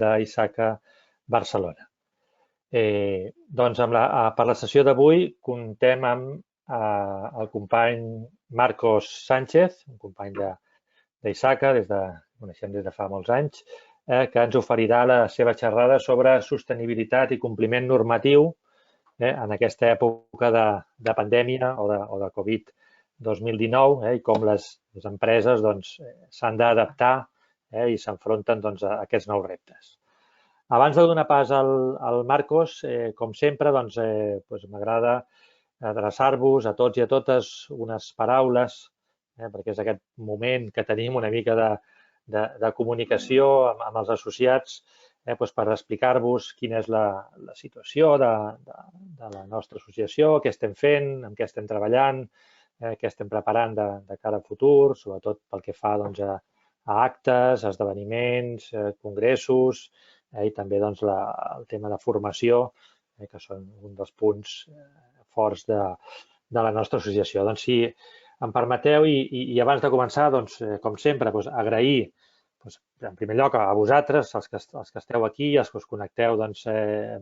d'Issaca Barcelona. Doncs per la sessió d'avui comptem amb el company Marcos Sánchez, un company d'Issaca, coneixem des de fa molts anys, que ens oferirà la seva xerrada sobre sostenibilitat i compliment normatiu en aquesta època de pandèmia o de Covid-2019 i com les empreses s'han d'adaptar i s'enfronten a aquests nous reptes. Abans de donar pas al Marcos, com sempre, m'agrada adreçar-vos a tots i a totes unes paraules, perquè és aquest moment que tenim una mica de comunicació amb els associats per explicar-vos quina és la situació de la nostra associació, què estem fent, amb què estem treballant, què estem preparant de cara al futur, sobretot pel que fa a actes, esdeveniments, congressos i també el tema de formació, que són un dels punts forts de la nostra associació. Doncs si em permeteu, i abans de començar, com sempre, agrair en primer lloc a vosaltres, els que esteu aquí, els que us connecteu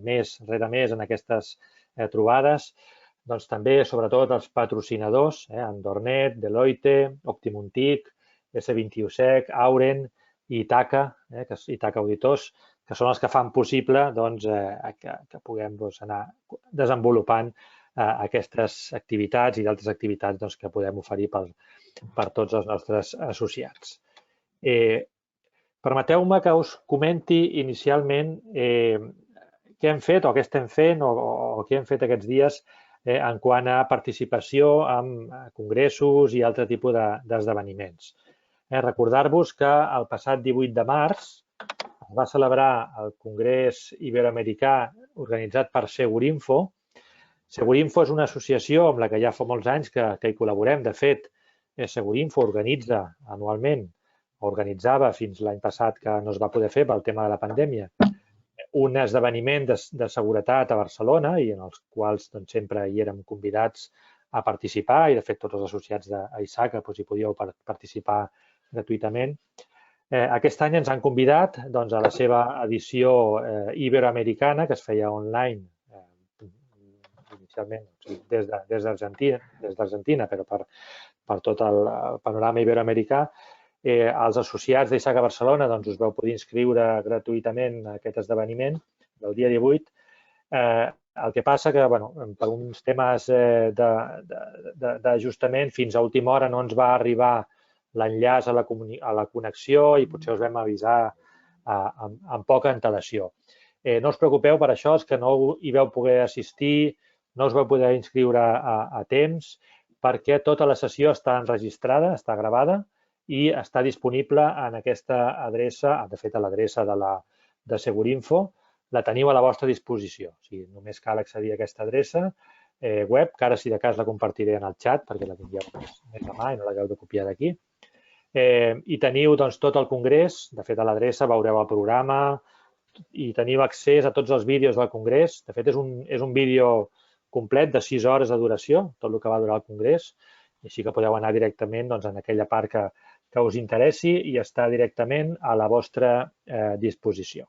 mes rere mes en aquestes trobades, també sobretot els patrocinadors, Andornet, Deloitte, Optimontic, S21sec, Auren i Itaca, Itaca Auditors, que són els que fan possible que puguem anar desenvolupant aquestes activitats i d'altres activitats que podem oferir per tots els nostres associats. Permeteu-me que us comenti inicialment què hem fet o què estem fent o què hem fet aquests dies en quant a participació en congressos i altre tipus d'esdeveniments. Recordar-vos que el passat 18 de març es va celebrar el Congrés Iberoamericà organitzat per Segurinfo. Segurinfo és una associació amb la que ja fa molts anys que hi col·laborem. De fet, Segurinfo organitzava fins l'any passat, que no es va poder fer pel tema de la pandèmia, un esdeveniment de seguretat a Barcelona i en els quals sempre hi érem convidats a participar i, de fet, tots els associats d'Issaca hi podíeu participar gratuïtament. Aquest any ens han convidat a la seva edició iberoamericana, que es feia online, inicialment des d'Argentina, però per tot el panorama iberoamericà. Els associats d'Issaca Barcelona us vau poder inscriure gratuïtament a aquest esdeveniment del dia 18. El que passa que, per uns temes d'ajustament, fins a última hora no ens va arribar l'enllaç a la connexió i potser us vam avisar amb poca antelació. No us preocupeu per això, els que no hi vau poder assistir, no us vau poder inscriure a temps, perquè tota la sessió està enregistrada, està gravada, i està disponible en aquesta adreça, de fet a l'adreça de Segurinfo, la teniu a la vostra disposició. O sigui, només cal accedir a aquesta adreça web, que ara si de cas la compartiré en el xat perquè la tingueu més a mà i no l'hagueu de copiar d'aquí. I teniu tot el congrés, de fet a l'adreça veureu el programa i teniu accés a tots els vídeos del congrés. De fet és un vídeo complet de 6 hores de duració, tot el que va durar el congrés, i així que podeu anar directament en aquella part que us interessi i està directament a la vostra disposició.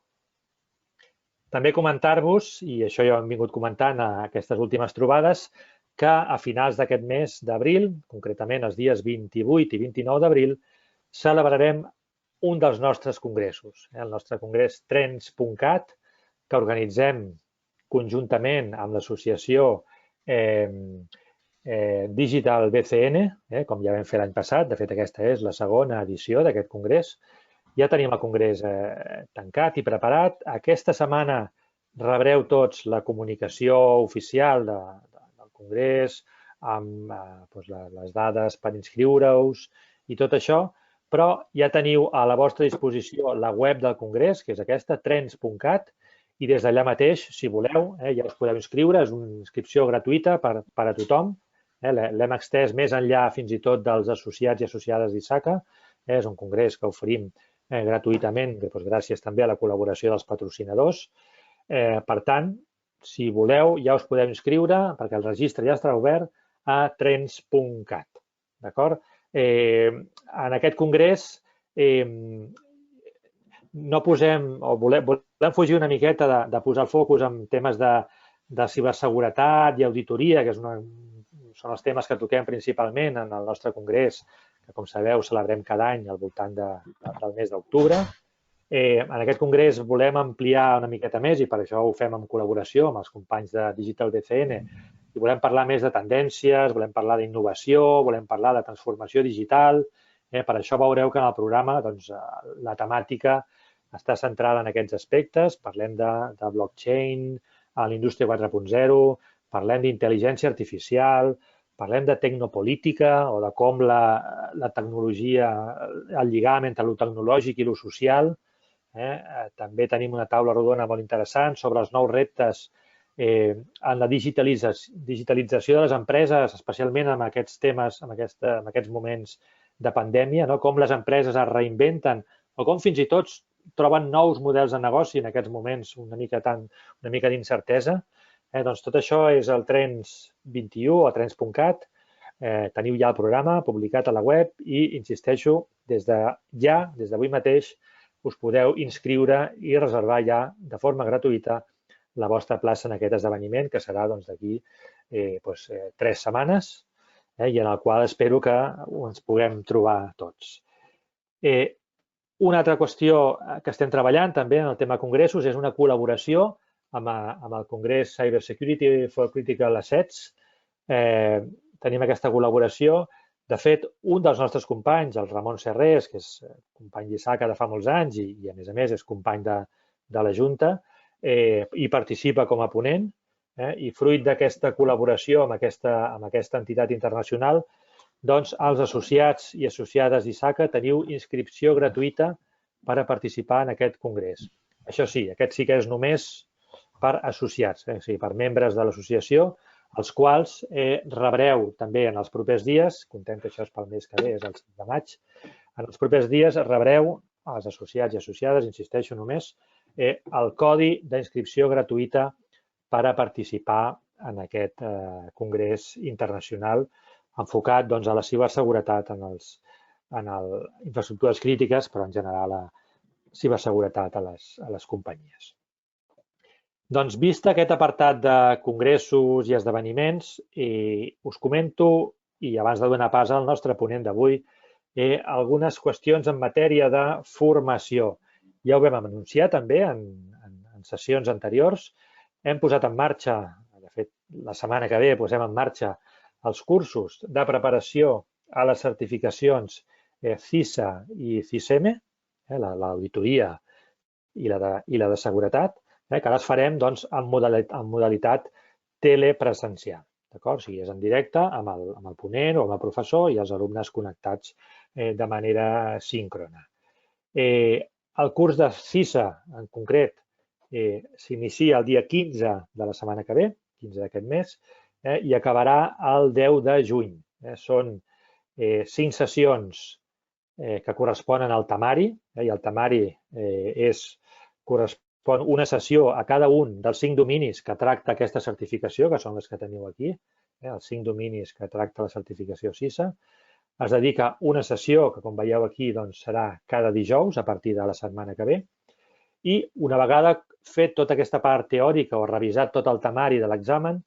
També comentar-vos, i això ja ho hem vingut comentant a aquestes últimes trobades, que a finals d'aquest mes d'abril, concretament els dies 28 i 29 d'abril, celebrarem un dels nostres congressos, el nostre congrés Trends.cat, que organitzem conjuntament amb l'associació Digital BCN, com ja vam fer l'any passat. De fet, aquesta és la segona edició d'aquest congrés. Ja tenim el congrés tancat i preparat. Aquesta setmana rebreu tots la comunicació oficial del congrés amb les dades per inscriure-us i tot això, però ja teniu a la vostra disposició la web del congrés, que és aquesta, trends.cat, i des d'allà mateix, si voleu, ja us podeu inscriure. És una inscripció gratuïta per a tothom. L'hem extès més enllà fins i tot dels associats i associades d'Issaca. És un congrés que oferim gratuïtament, gràcies també a la col·laboració dels patrocinadors. Per tant, si voleu, ja us podeu inscriure, perquè el registre ja estarà obert a trends.cat. D'acord? En aquest congrés no posem, o volem fugir una miqueta de posar el focus en temes de ciberseguretat i auditoria, que són els temes que toquem principalment en el nostre congrés, que com sabeu celebrem cada any al voltant del mes d'octubre. En aquest congrés volem ampliar una miqueta més i per això ho fem en col·laboració amb els companys de Digital BCN i volem parlar més de tendències, volem parlar d'innovació, volem parlar de transformació digital. Per això veureu que en el programa la temàtica està centrada en aquests aspectes. Parlem de blockchain, a la indústria 4.0, parlem d'intel·ligència artificial, parlem de tecnopolítica o de com la tecnologia, el lligam entre lo tecnològic i lo social. També tenim una taula rodona molt interessant sobre els nous reptes en la digitalització de les empreses, especialment en aquests temes, en aquests moments de pandèmia, com les empreses es reinventen o com fins i tot troben nous models de negoci en aquests moments una mica d'incertesa. Doncs tot això és el Trends 21 o Trends.cat. Teniu ja el programa publicat a la web i, insisteixo, des d'avui mateix us podeu inscriure i reservar ja de forma gratuïta la vostra plaça en aquest esdeveniment, que serà d'aquí 3 setmanes i en el qual espero que ens puguem trobar tots. Una altra qüestió que estem treballant també en el tema congressos és una col·laboració amb el Congrés Cyber Security for Critical Assets. Tenim aquesta col·laboració. De fet, un dels nostres companys, el Ramon Serrés, que és company d'ISACA de fa molts anys i a més, és company de la Junta, hi participa com a ponent i fruit d'aquesta col·laboració amb aquesta entitat internacional, doncs els associats i associades d'ISACA teniu inscripció gratuïta per a participar en aquest congrés. Això sí, aquest sí que és només per associats, o sigui, per membres de l'associació, els quals rebreu també en els propers dies, comptem que això és pel mes que ve, és el 5 de maig, en els propers dies rebreu, els associats i associades, insisteixo només, el codi d'inscripció gratuïta per a participar en aquest congrés internacional enfocat a la ciberseguretat en infraestructures crítiques, però en general a ciberseguretat a les companyies. Doncs, vist aquest apartat de congressos i esdeveniments, us comento, i abans de donar pas al nostre ponent d'avui, algunes qüestions en matèria de formació. Ja ho vam anunciar també en sessions anteriors. Hem posat en marxa, de fet, la setmana que ve posem en marxa els cursos de preparació a les certificacions CISA i CISEME, l'auditoria i la de seguretat, que les farem en modalitat telepresencial. O sigui, és en directe amb el ponent o amb el professor i els alumnes connectats de manera síncrona. El curs de CISA, en concret, s'inicia el dia 15 de la setmana que ve, 15 d'aquest mes, i acabarà el 10 de juny. Són 5 sessions que corresponen al temari, i el temari correspon una sessió a cada un dels 5 dominis que tracta aquesta certificació, que són les que teniu aquí, els 5 dominis que tracta la certificació CISA. Es dedica una sessió que, com veieu aquí, serà cada dijous a partir de la setmana que ve. I una vegada fet tota aquesta part teòrica o revisat tot el temari de l'examen,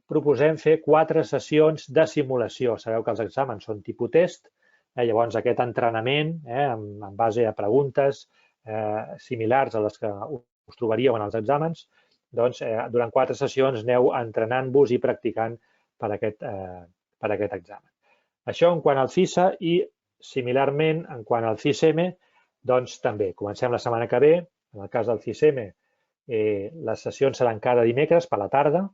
proposem fer 4 sessions de simulació. Sabeu que els exàmens són tipus test, llavors aquest entrenament en base a preguntes similars a les que us trobaríeu en els exàmens, doncs durant 4 sessions aneu entrenant-vos i practicant per aquest examen. Això en quant al CISA i, similarment, en quant al CISEME, doncs també comencem la setmana que ve. En el cas del CISEME, les sessions seran cada dimecres per la tarda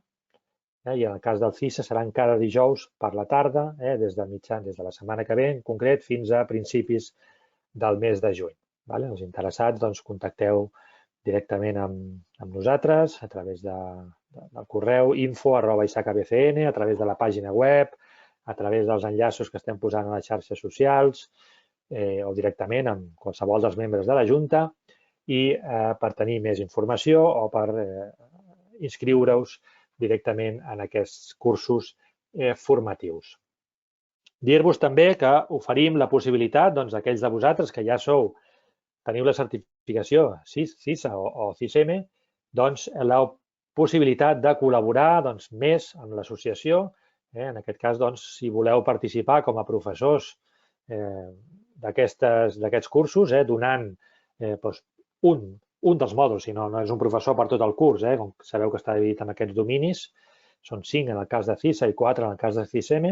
i en el cas del CISA seran cada dijous per la tarda, des de la setmana que ve, en concret, fins a principis del mes de juny. Els interessats, contacteu directament amb nosaltres a través del correu info@isacabcn, a través de la pàgina web, a través dels enllaços que estem posant a les xarxes socials o directament amb qualsevol dels membres de la Junta i per tenir més informació o per inscriure-us directament en aquests cursos formatius. Dir-vos també que oferim la possibilitat, aquells de vosaltres que ja sou teniu la certificació CISA o CISM, doncs la possibilitat de col·laborar més amb l'associació. En aquest cas, si voleu participar com a professors d'aquests cursos, donant un dels mòduls, si no és un professor per tot el curs, com sabeu que està dividit en aquests dominis, són 5 en el cas de CISA i 4 en el cas de CISM,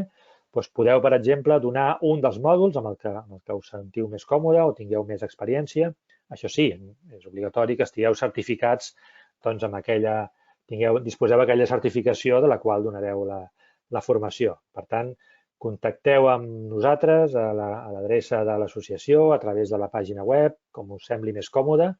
podeu, per exemple, donar un dels mòduls amb el que us sentiu més còmode o tingueu més experiència. Això sí, és obligatori que estigueu certificats amb aquella, disposeu d'aquella certificació de la qual donareu la formació. Per tant, contacteu amb nosaltres a l'adreça de l'associació a través de la pàgina web, com us sembli més còmode.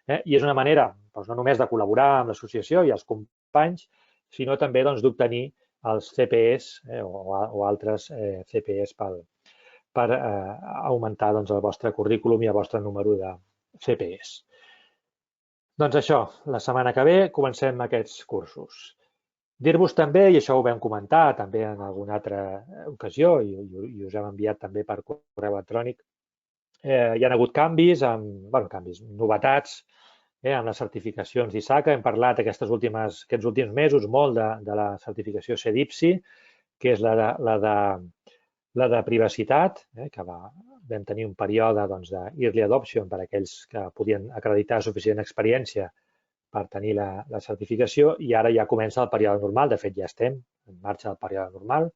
I és una manera no només de col·laborar amb l'associació i els companys, sinó també d'obtenir els CPEs o altres CPEs per augmentar el vostre currículum i el vostre número de CPEs. Doncs això, la setmana que ve comencem aquests cursos. Dir-vos també, i això ho vam comentar també en alguna altra ocasió i us hem enviat també per correu electrònic, hi ha hagut canvis, novetats amb les certificacions d'ISACA. Hem parlat aquests últims mesos molt de la certificació CEDIPSI, que és la de privacitat, que vam tenir un període d'early adoption per a aquells que podien acreditar suficient experiència per tenir la certificació, i ara ja comença el període normal. De fet, ja estem en marxa del període normal,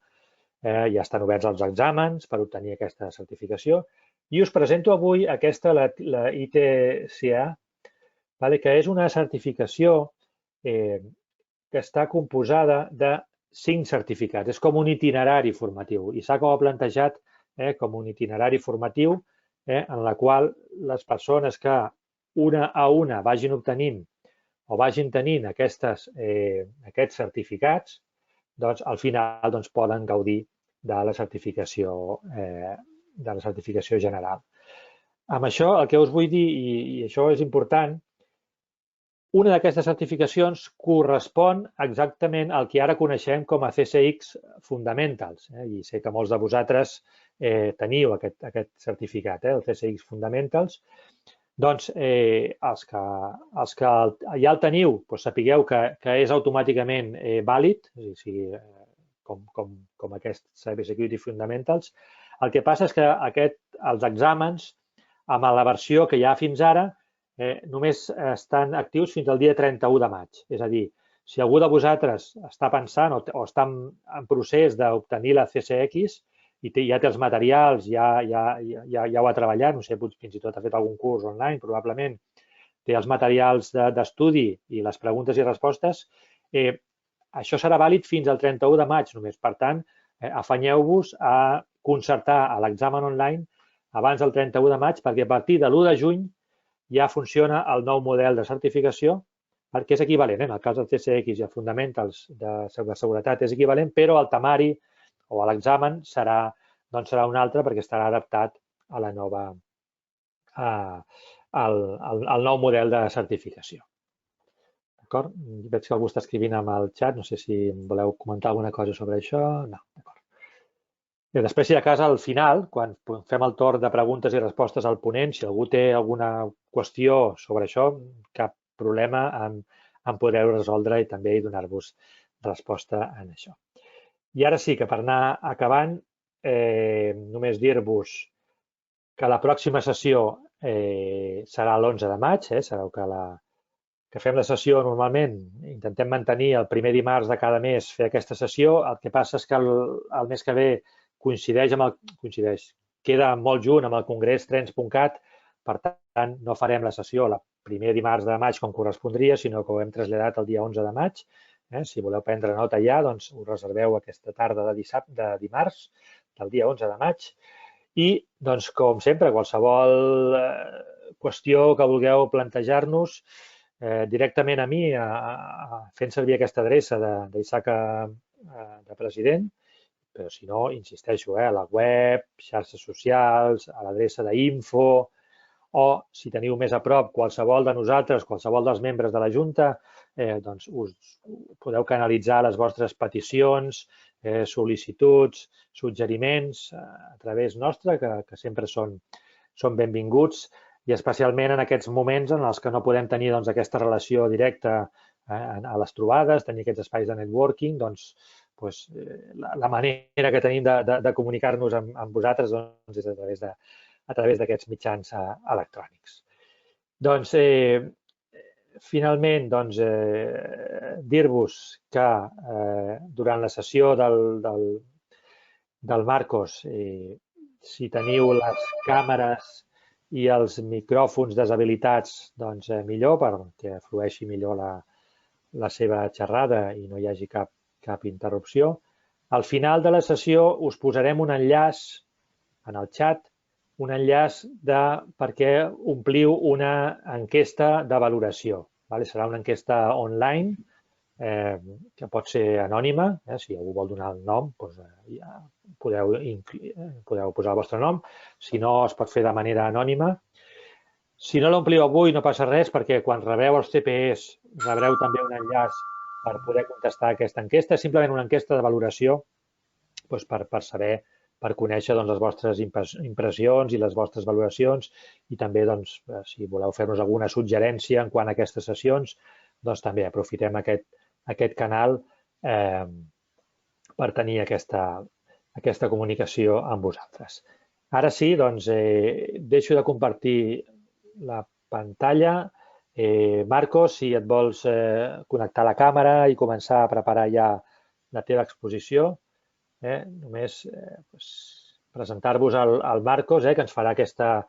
ja estan oberts els exàmens per obtenir aquesta certificació. I us presento avui aquesta, la ITCA, que és una certificació que està composada de 5 certificats. És com un itinerari formatiu. ISACA ho ha plantejat com un itinerari formatiu en la qual les persones que una a una vagin obtenint o vagin tenint aquests certificats, al final poden gaudir de la certificació general. Amb això, el que us vull dir, i això és important, una d'aquestes certificacions correspon exactament al que ara coneixem com a CCX Fundamentals. I sé que molts de vosaltres teniu aquest certificat, el CCX Fundamentals. Doncs els que ja el teniu, sapigueu que és automàticament vàlid, com aquest Cyber Security Fundamentals. El que passa és que els exàmens, amb la versió que hi ha fins ara, només estan actius fins al dia 31 de maig. És a dir, si algú de vosaltres està pensant o està en procés d'obtenir la CCX i ja té els materials, ja ho ha treballat, no sé, fins i tot ha fet algun curs online, probablement té els materials d'estudi i les preguntes i respostes, això serà vàlid fins al 31 de maig només. Per tant, afanyeu-vos a concertar l'examen online abans del 31 de maig, perquè a partir de l'1 de juny ja funciona el nou model de certificació, perquè és equivalent. En el cas del CCX i el Fundamentals de seguretat és equivalent, però el temari o l'examen serà un altre perquè estarà adaptat a la nova, al nou model de certificació. D'acord? Veig que algú està escrivint amb el xat, no sé si voleu comentar alguna cosa sobre això. No, d'acord. Després, si de cas, al final, quan fem el torn de preguntes i respostes al ponent, si algú té alguna qüestió sobre això, cap problema en poder resoldre i també donar-vos resposta en això. I ara sí que per anar acabant, només dir-vos que la pròxima sessió serà l'11 de maig. Sabeu que fem la sessió normalment, intentem mantenir el primer dimarts de cada mes fer aquesta sessió. El que passa és que el mes que ve queda molt junt amb el Congrés Trends.cat, per tant, no farem la sessió el primer dimarts de maig com correspondria, sinó que ho hem traslladat el dia 11 de maig. Si voleu prendre nota ja, doncs us reserveu aquesta tarda de dimarts, del dia 11 de maig. I, doncs, com sempre, qualsevol qüestió que vulgueu plantejar-nos directament a mi, fent servir aquesta adreça d'ISACA de president, però si no, insisteixo, a la web, xarxes socials, a l'adreça d'info, o si teniu més a prop qualsevol de nosaltres, qualsevol dels membres de la Junta, doncs us podeu canalitzar les vostres peticions, sol·licituds, suggeriments a través nostre, que sempre són benvinguts. i especialment en aquests moments en els que no podem tenir doncs, aquesta relació directa a les trobades, tenir aquests espais de networking, doncs, la manera que tenim de comunicar-nos amb vosaltres doncs, és a través d'aquests mitjans electrònics. Doncs, finalment, doncs, dir-vos que durant la sessió del Marcos, si teniu les càmeres i els micròfons deshabilitats, doncs millor, perquè flueixi millor la seva xerrada i no hi hagi cap interrupció. Al final de la sessió us posarem un enllaç en el xat, un enllaç perquè ompliu una enquesta de valoració. Serà una enquesta online que pot ser anònima. Si algú vol donar el nom, ja podeu posar el vostre nom. Si no, es pot fer de manera anònima. Si no l'ompliu avui, no passa res, perquè quan rebeu els CPEs rebreu també un enllaç per poder contestar aquesta enquesta. És simplement una enquesta de valoració per saber, per conèixer les vostres impressions i les vostres valoracions i també, si voleu fer-nos alguna suggerència en quant a aquestes sessions, doncs també aprofitem aquest canal per tenir aquesta comunicació amb vosaltres. Ara sí, doncs, deixo de compartir la pantalla. Marcos, si et vols connectar la càmera i començar a preparar ja la teva exposició. Només presentar-vos al Marcos, que ens farà aquesta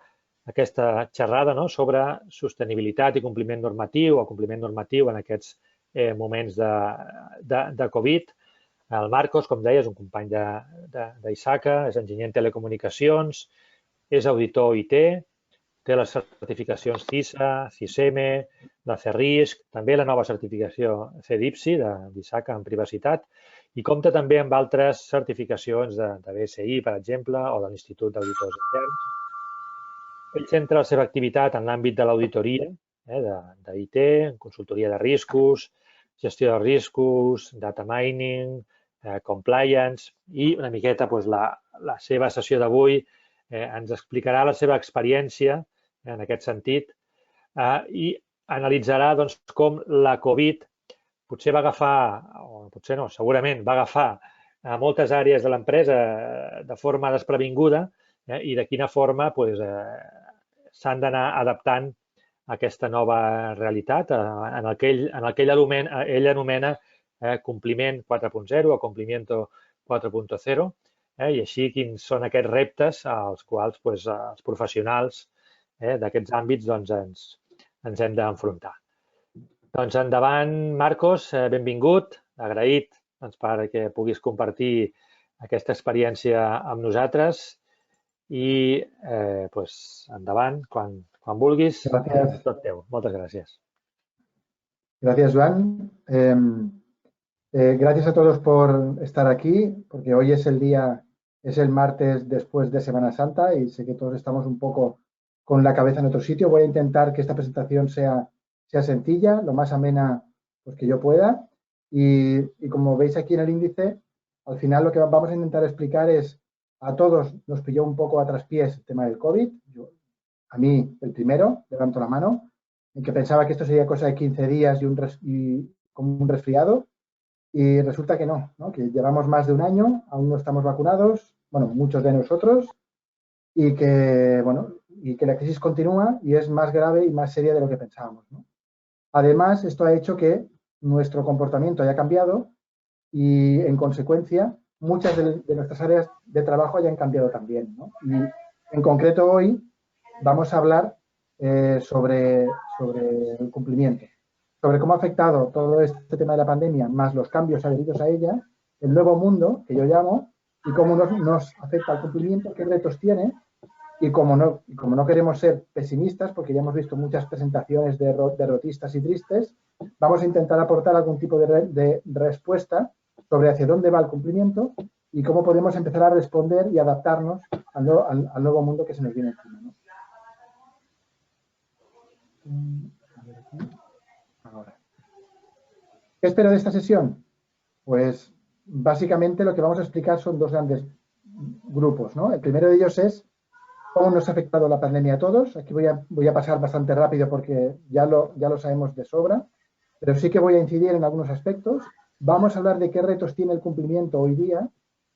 xerrada sobre sostenibilitat i compliment normatiu o compliment normatiu en aquests moments de Covid. El Marcos, com deia, és un company d'Isaka, és enginyer en telecomunicacions, és auditor IT, té les certificacions CISA, CISM, la CERRISC, també la nova certificació CEDIPSI d'Isaka en privacitat, i compta també amb altres certificacions de BSI, per exemple, o de l'Institut d'Auditors Interns. Ell centra la seva activitat en l'àmbit de l'auditoria, d'IT, consultoria de riscos, gestió de riscos, data mining, compliance, i una miqueta la seva sessió d'avui ens explicarà la seva experiència en aquest sentit i analitzarà com la Covid potser va agafar, o potser no, segurament va agafar a moltes àrees de l'empresa de forma desprevinguda i de quina forma s'han d'anar adaptant a aquesta nova realitat en el que ell anomena compliment 4.0 o complimiento 4.0 i així quins són aquests reptes als quals els professionals d'aquests àmbits ens hem d'enfrontar. Doncs endavant, Marcos, benvingut, agraït perquè puguis compartir aquesta experiència amb nosaltres i endavant, quan vulguis, tot teu. Moltes gràcies. Gracias, Joan. Gracias a todos por estar aquí, porque hoy es el martes después de Semana Santa y sé que todos estamos un poco con la cabeza en otro sitio. Voy a intentar que esta presentación sea sencilla, lo más amena que yo pueda. Y como veis aquí en el índice, al final lo que vamos a intentar explicar es, a todos nos pilló un poco a traspiés el tema del COVID. A mí, el primero, levanto la mano, en que pensaba que esto sería cosa de 15 días y como un resfriado. Y resulta que no, que llevamos más de un año, aún no estamos vacunados, bueno, muchos de nosotros, y que la crisis continúa y es más grave y más seria de lo que pensábamos, ¿no? Además, esto ha hecho que nuestro comportamiento haya cambiado y, en consecuencia, muchas de nuestras áreas de trabajo hayan cambiado también, ¿no? Y, en concreto, hoy vamos a hablar sobre el cumplimiento, sobre cómo ha afectado todo este tema de la pandemia, más los cambios adheridos a ella, el nuevo mundo, que yo llamo, y cómo nos afecta al cumplimiento, qué retos tiene. Y como no queremos ser pesimistas, porque ya hemos visto muchas presentaciones derrotistas y tristes, vamos a intentar aportar algún tipo de respuesta sobre hacia dónde va el cumplimiento y cómo podemos empezar a responder y adaptarnos al nuevo mundo que se nos viene encima, ¿no? Ahora. ¿Qué espero de esta sesión? Pues básicamente lo que vamos a explicar son dos grandes grupos, ¿no? El primero de ellos es ¿Cómo nos ha afectado la pandemia a todos? Aquí voy a pasar bastante rápido porque ya lo sabemos de sobra, pero sí que voy a incidir en algunos aspectos. Vamos a hablar de qué retos tiene el cumplimiento hoy día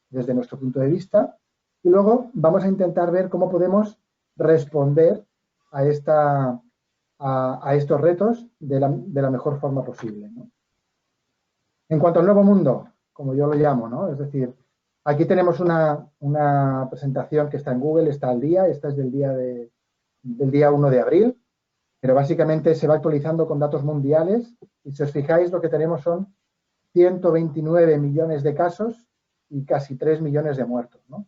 desde nuestro punto de vista y luego vamos a intentar ver cómo podemos responder a, a estos retos de la mejor forma posible, ¿no? En cuanto al nuevo mundo, como yo lo llamo, ¿no? Es decir, aquí tenemos una presentación que está en Google, está al día, esta es del día 1 de abril, pero básicamente se va actualizando con datos mundiales y si os fijáis lo que tenemos son 129 millones de casos y casi 3 millones de muertos, ¿no?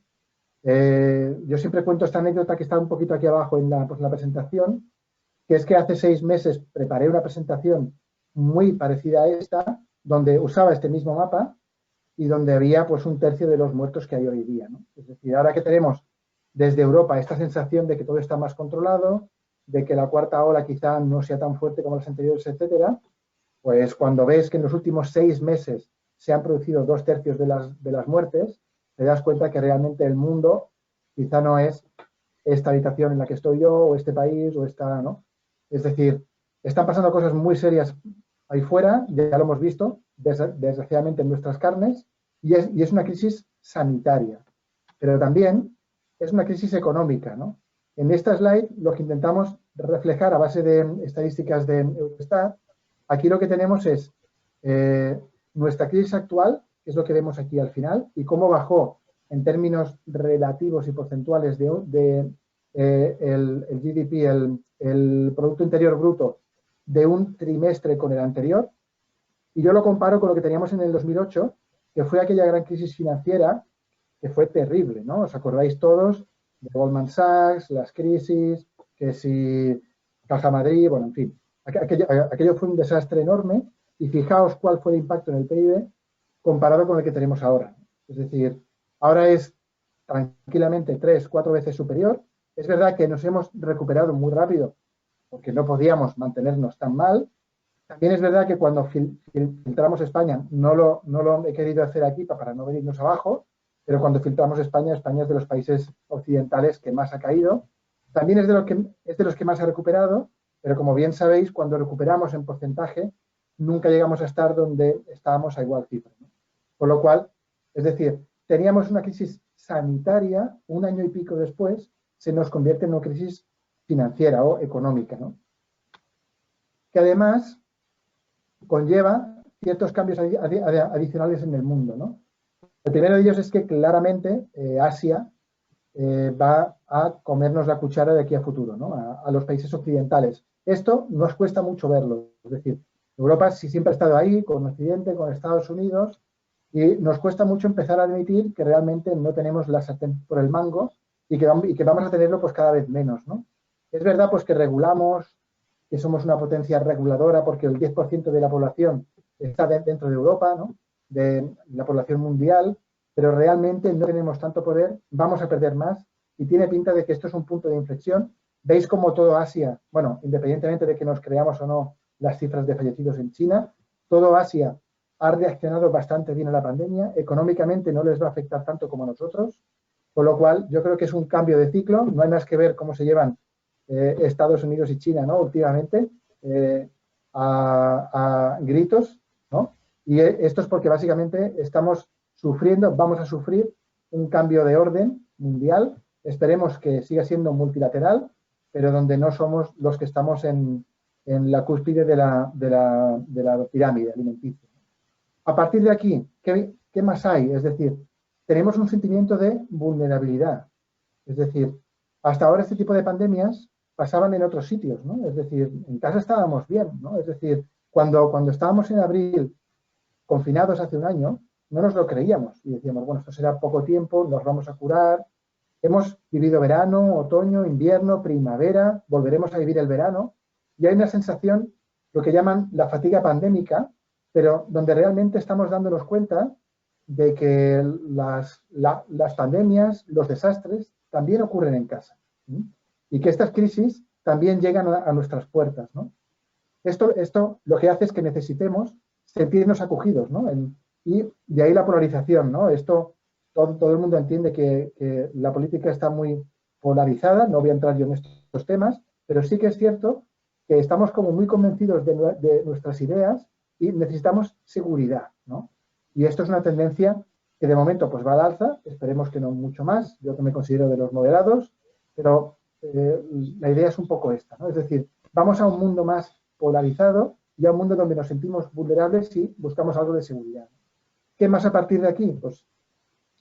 Yo siempre cuento esta anécdota que está un poquito aquí abajo en pues, la presentación, que es que hace 6 meses preparé una presentación muy parecida a esta, donde usaba este mismo mapa y donde había pues un tercio de los muertos que hay hoy día, ¿no? Es decir, ahora que tenemos desde Europa esta sensación de que todo está más controlado, de que la cuarta ola quizá no sea tan fuerte como las anteriores, etcétera, pues cuando ves que en los últimos 6 meses se han producido 2/3 de las muertes, te das cuenta que realmente el mundo quizá no es esta habitación en la que estoy yo, o este país, o esta, ¿no? Es decir, están pasando cosas muy serias ahí fuera, ya lo hemos visto, desgraciadamente en nuestras carnes, y es una crisis sanitaria, pero también es una crisis económica, ¿no? En esta slide lo que intentamos reflejar a base de estadísticas de Eurostat, aquí lo que tenemos es nuestra crisis actual, que es lo que vemos aquí al final, y cómo bajó en términos relativos y porcentuales el GDP, el Producto Interior Bruto, de un trimestre con el anterior. Y yo lo comparo con lo que teníamos en el 2008, que fue aquella gran crisis financiera que fue terrible, ¿no? ¿Os acordáis todos de Goldman Sachs, las crisis, que si Caja Madrid, bueno, en fin. Aquello fue un desastre enorme y fijaos cuál fue el impacto en el PIB comparado con el que tenemos ahora. Es decir, ahora es tranquilamente 3, 4 veces superior. Es verdad que nos hemos recuperado muy rápido porque no podíamos mantenernos tan mal. También es verdad que cuando filtramos España, no lo he querido hacer aquí para no venirnos abajo, pero cuando filtramos España, España es de los países occidentales que más ha caído. También es de los que más ha recuperado, pero como bien sabéis, cuando recuperamos en porcentaje, nunca llegamos a estar donde estábamos a igual cifra, ¿no? Con lo cual, es decir, teníamos una crisis sanitaria, un año y pico después, se nos convierte en una crisis financiera o económica, ¿no? Que además conlleva ciertos cambios adicionales en el mundo, ¿no? El primero de ellos es que claramente Asia va a comernos la cuchara de aquí a futuro, ¿no? A los países occidentales. Esto nos cuesta mucho verlo, es decir, Europa sí siempre ha estado ahí, con Occidente, con Estados Unidos, y nos cuesta mucho empezar a admitir que realmente no tenemos la sartén por el mango y que vamos a tenerlo pues cada vez menos, ¿no? Es verdad pues que regulamos, que somos una potencia reguladora porque el 10% de la población está dentro de Europa, ¿no? De la población mundial, pero realmente no tenemos tanto poder, vamos a perder más y tiene pinta de que esto es un punto de inflexión. Veis como todo Asia, bueno, independientemente de que nos creamos o no las cifras de fallecidos en China, todo Asia ha reaccionado bastante bien a la pandemia, económicamente no les va a afectar tanto como a nosotros, con lo cual yo creo que es un cambio de ciclo, no hay más que ver cómo se llevan Estados Unidos y China, ¿no? Últimamente, a gritos, ¿no? Y esto es porque básicamente estamos sufriendo, vamos a sufrir un cambio de orden mundial, esperemos que siga siendo multilateral, pero donde no somos los que estamos en la cúspide de la pirámide alimenticia. A partir de aquí, ¿qué más hay? Es decir, tenemos un sentimiento de vulnerabilidad. Es decir, hasta ahora este tipo de pandemias pasaban en otros sitios, ¿no? Es decir, en casa estábamos bien, ¿no? Es decir, cuando estábamos en abril confinados hace un año, no nos lo creíamos y decíamos, bueno, esto será poco tiempo, nos vamos a curar. Hemos vivido verano, otoño, invierno, primavera, volveremos a vivir el verano y hay una sensación, lo que llaman la fatiga pandémica, pero donde realmente estamos dándonos cuenta de que las pandemias, los desastres, también ocurren en casa, ¿sí? Y que estas crisis también llegan a nuestras puertas, ¿no? Esto lo que hace es que necesitemos sentirnos acogidos, ¿no? Y de ahí la polarización, ¿no? Todo el mundo entiende que la política está muy polarizada, no voy a entrar yo en estos temas, pero sí que es cierto que estamos como muy convencidos de nuestras ideas y necesitamos seguridad, ¿no? Y esto es una tendencia que de momento pues va al alza, esperemos que no mucho más, yo que me considero de los moderados, pero la idea es un poco esta, ¿no? Es decir, vamos a un mundo más polarizado y a un mundo donde nos sentimos vulnerables y buscamos algo de seguridad. ¿Qué más a partir de aquí? Pues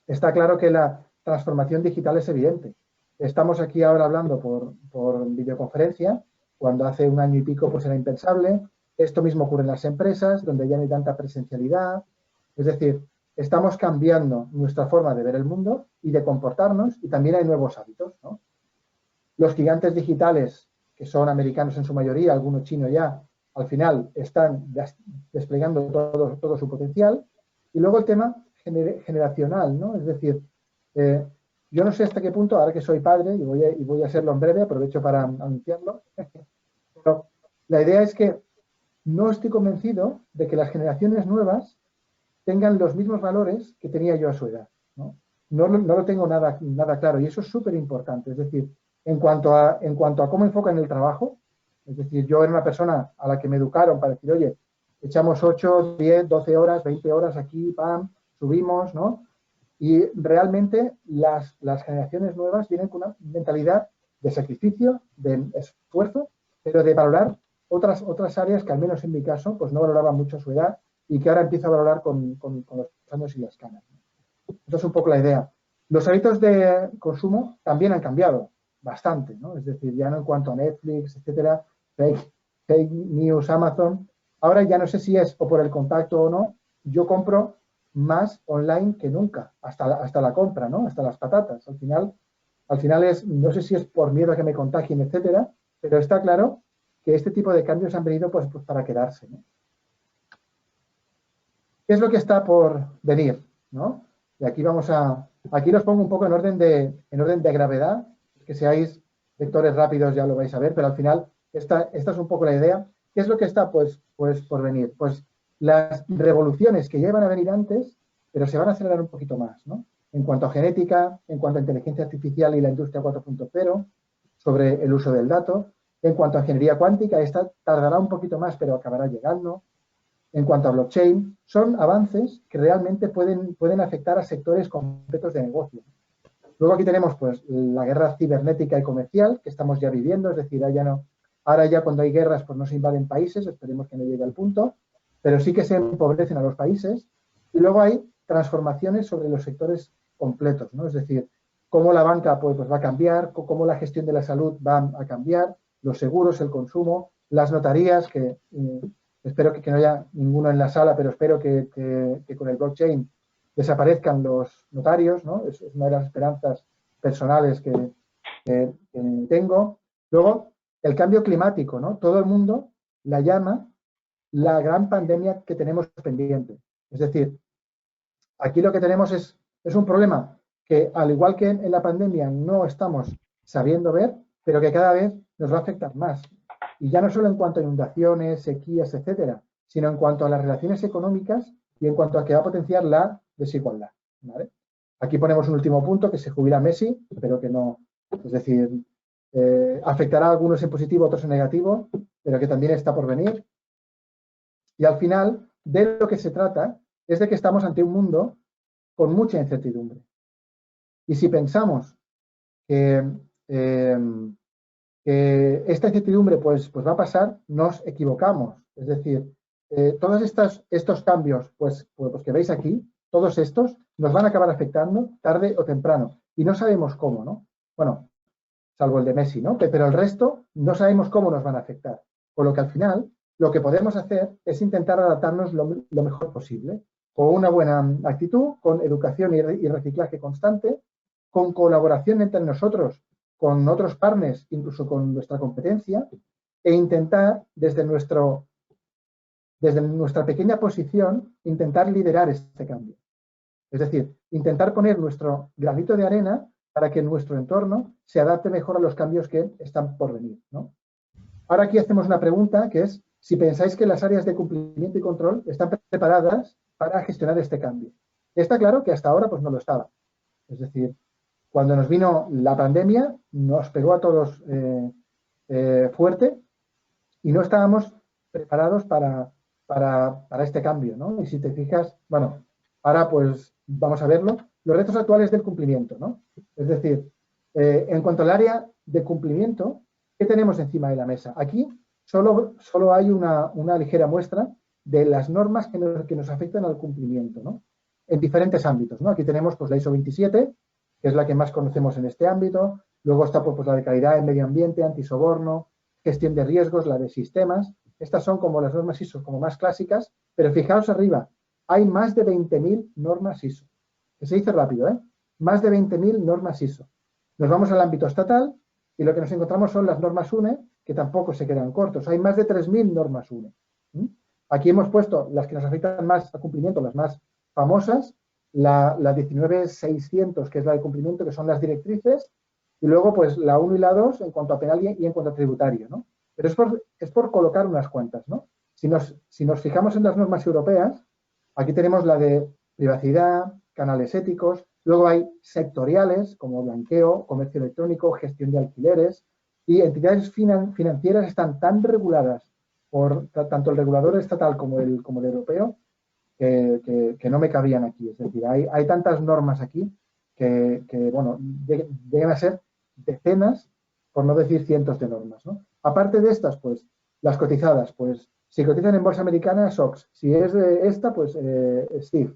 está claro que la transformación digital es evidente. Estamos aquí ahora hablando por videoconferencia, cuando hace un año y pico pues era impensable. Esto mismo ocurre en las empresas, donde ya no hay tanta presencialidad. Es decir, estamos cambiando nuestra forma de ver el mundo y de comportarnos, y también hay nuevos hábitos, ¿no? Los gigantes digitales, que son americanos en su mayoría, algunos chinos ya, al final están desplegando todo su potencial. Y luego el tema generacional, ¿no? Es decir, yo no sé hasta qué punto, ahora que soy padre, y voy a hacerlo en breve, aprovecho para anunciarlo, pero la idea es que no estoy convencido de que las generaciones nuevas tengan los mismos valores que tenía yo a su edad, ¿no? No lo tengo nada claro, y eso es súper importante. Es decir, en cuanto a cómo enfocan el trabajo, es decir, yo era una persona a la que me educaron para decir, oye, echamos 8, 10, 12 horas, 20 horas aquí, pam, subimos, ¿no? Y realmente las generaciones nuevas vienen con una mentalidad de sacrificio, de esfuerzo, pero de valorar otras áreas que al menos en mi caso pues no valoraba mucho a su edad y que ahora empiezo a valorar con los años y las canas. Esa es un poco la idea. Los hábitos de consumo también han cambiado bastante, ¿no? Es decir, ya no en cuanto a Netflix, etcétera, fake news, Amazon. Ahora ya no sé si es o por el contacto o no, yo compro más online que nunca, hasta la compra, ¿no? Hasta las patatas. Al final es, no sé si es por miedo a que me contagien, etcétera, pero está claro que este tipo de cambios han venido pues para quedarse, ¿no? ¿Qué es lo que está por venir, ¿no? Y aquí aquí los pongo un poco en orden de gravedad, que seáis lectores rápidos ya lo vais a ver, pero al final esta es un poco la idea. ¿Qué es lo que está pues por venir? Pues las revoluciones que ya iban a venir antes, pero se van a acelerar un poquito más, ¿no? En cuanto a genética, en cuanto a inteligencia artificial y la industria 4.0, sobre el uso del dato. En cuanto a ingeniería cuántica, esta tardará un poquito más, pero acabará llegando. En cuanto a blockchain, son avances que realmente pueden afectar a sectores completos de negocio. Luego aquí tenemos pues la guerra cibernética y comercial que estamos ya viviendo, es decir, ahora ya cuando hay guerras pues no se invaden países, esperemos que no llegue al punto, pero sí que se empobrecen a los países. Y luego hay transformaciones sobre los sectores completos, ¿no? Es decir, cómo la banca pues va a cambiar, cómo la gestión de la salud va a cambiar, los seguros, el consumo, las notarías, que espero que no haya ninguno en la sala, pero espero que con el blockchain desaparezcan los notarios, ¿no? Es una de las esperanzas personales que tengo. Luego, el cambio climático, ¿no? Todo el mundo la llama la gran pandemia que tenemos pendiente. Es decir, aquí lo que tenemos es un problema que, al igual que en la pandemia, no estamos sabiendo ver, pero que cada vez nos va a afectar más. Y ya no solo en cuanto a inundaciones, sequías, etcétera, sino en cuanto a las relaciones económicas y en cuanto a que va a potenciar la desigualdad, ¿vale? Aquí ponemos un último punto, que se jubila Messi, pero que no, es decir, afectará a algunos en positivo, otros en negativo, pero que también está por venir. Y al final, de lo que se trata es de que estamos ante un mundo con mucha incertidumbre. Y si pensamos que esta incertidumbre pues va a pasar, nos equivocamos. Es decir, todos estos cambios pues que veis aquí, todos estos nos van a acabar afectando tarde o temprano. Y no sabemos cómo, ¿no? Bueno, salvo el de Messi, ¿no? Pero el resto no sabemos cómo nos van a afectar. Por lo que al final lo que podemos hacer es intentar adaptarnos lo mejor posible, con una buena actitud, con educación y reciclaje constante, con colaboración entre nosotros, con otros partners, incluso con nuestra competencia, e intentar desde nuestra pequeña posición, intentar liderar este cambio. Es decir, intentar poner nuestro granito de arena para que nuestro entorno se adapte mejor a los cambios que están por venir, ¿no? Ahora aquí hacemos una pregunta, que es si pensáis que las áreas de cumplimiento y control están preparadas para gestionar este cambio. Está claro que hasta ahora pues no lo estaba. Es decir, Cuando nos vino la pandemia, nos pegó a todos fuerte y no estábamos preparados para este cambio, ¿no? Y si te fijas, bueno, ahora pues vamos a verlo, los retos actuales del cumplimiento, ¿no? Es decir, en cuanto al área de cumplimiento, ¿qué tenemos encima de la mesa? Aquí solo hay una ligera muestra de las normas que nos afectan al cumplimiento, ¿no? En diferentes ámbitos, ¿no? Aquí tenemos pues, la ISO 27, que es la que más conocemos en este ámbito. Luego está pues, la de calidad en medio ambiente, antisoborno, gestión de riesgos, la de sistemas. Estas son como las normas ISO como más clásicas, pero fijaos arriba, hay más de 20.000 normas ISO. Que se dice rápido, ¿eh? Más de 20.000 normas ISO. Nos vamos al ámbito estatal y lo que nos encontramos son las normas UNE, que tampoco se quedan cortos. Hay más de 3.000 normas UNE. Aquí hemos puesto las que nos afectan más a cumplimiento, las más famosas, la 19.600, que es la de cumplimiento, que son las directrices, y luego pues la 1 y la 2 en cuanto a penal y en cuanto a tributario, ¿no? Pero es por colocar unas cuantas, ¿no? Si nos fijamos en las normas europeas, aquí tenemos la de privacidad, canales éticos, luego hay sectoriales como blanqueo, comercio electrónico, gestión de alquileres, y entidades financieras están tan reguladas por tanto el regulador estatal como el europeo que no me cabían aquí. Es decir, hay tantas normas aquí que bueno, deben a ser decenas, por no decir cientos de normas, ¿no? Aparte de estas, pues, las cotizadas, pues, si cotizan en bolsa americana, SOX. Si es esta, pues, STIF.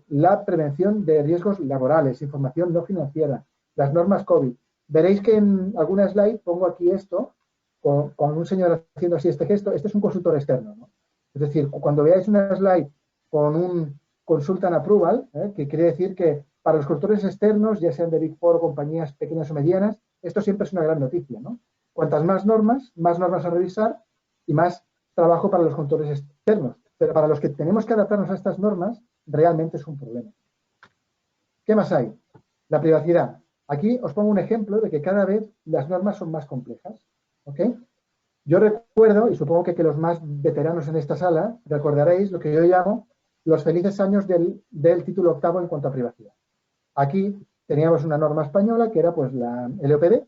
La prevención de riesgos laborales, información no financiera, las normas COVID. Veréis que en alguna slide pongo aquí esto, con un señor haciendo así este gesto. Este es un consultor externo, ¿no? Es decir, cuando veáis una slide con un consultant approval, que quiere decir que para los consultores externos, ya sean de Big Four o compañías pequeñas o medianas, esto siempre es una gran noticia, ¿no? Cuantas más normas a revisar y más trabajo para los consultores externos. Pero para los que tenemos que adaptarnos a estas normas, realmente es un problema. ¿Qué más hay? La privacidad. Aquí os pongo un ejemplo de que cada vez las normas son más complejas. ¿Ok? Yo recuerdo, y supongo que los más veteranos en esta sala, recordaréis lo que yo llamo los felices años del título octavo en cuanto a privacidad. Aquí teníamos una norma española que era pues la LOPD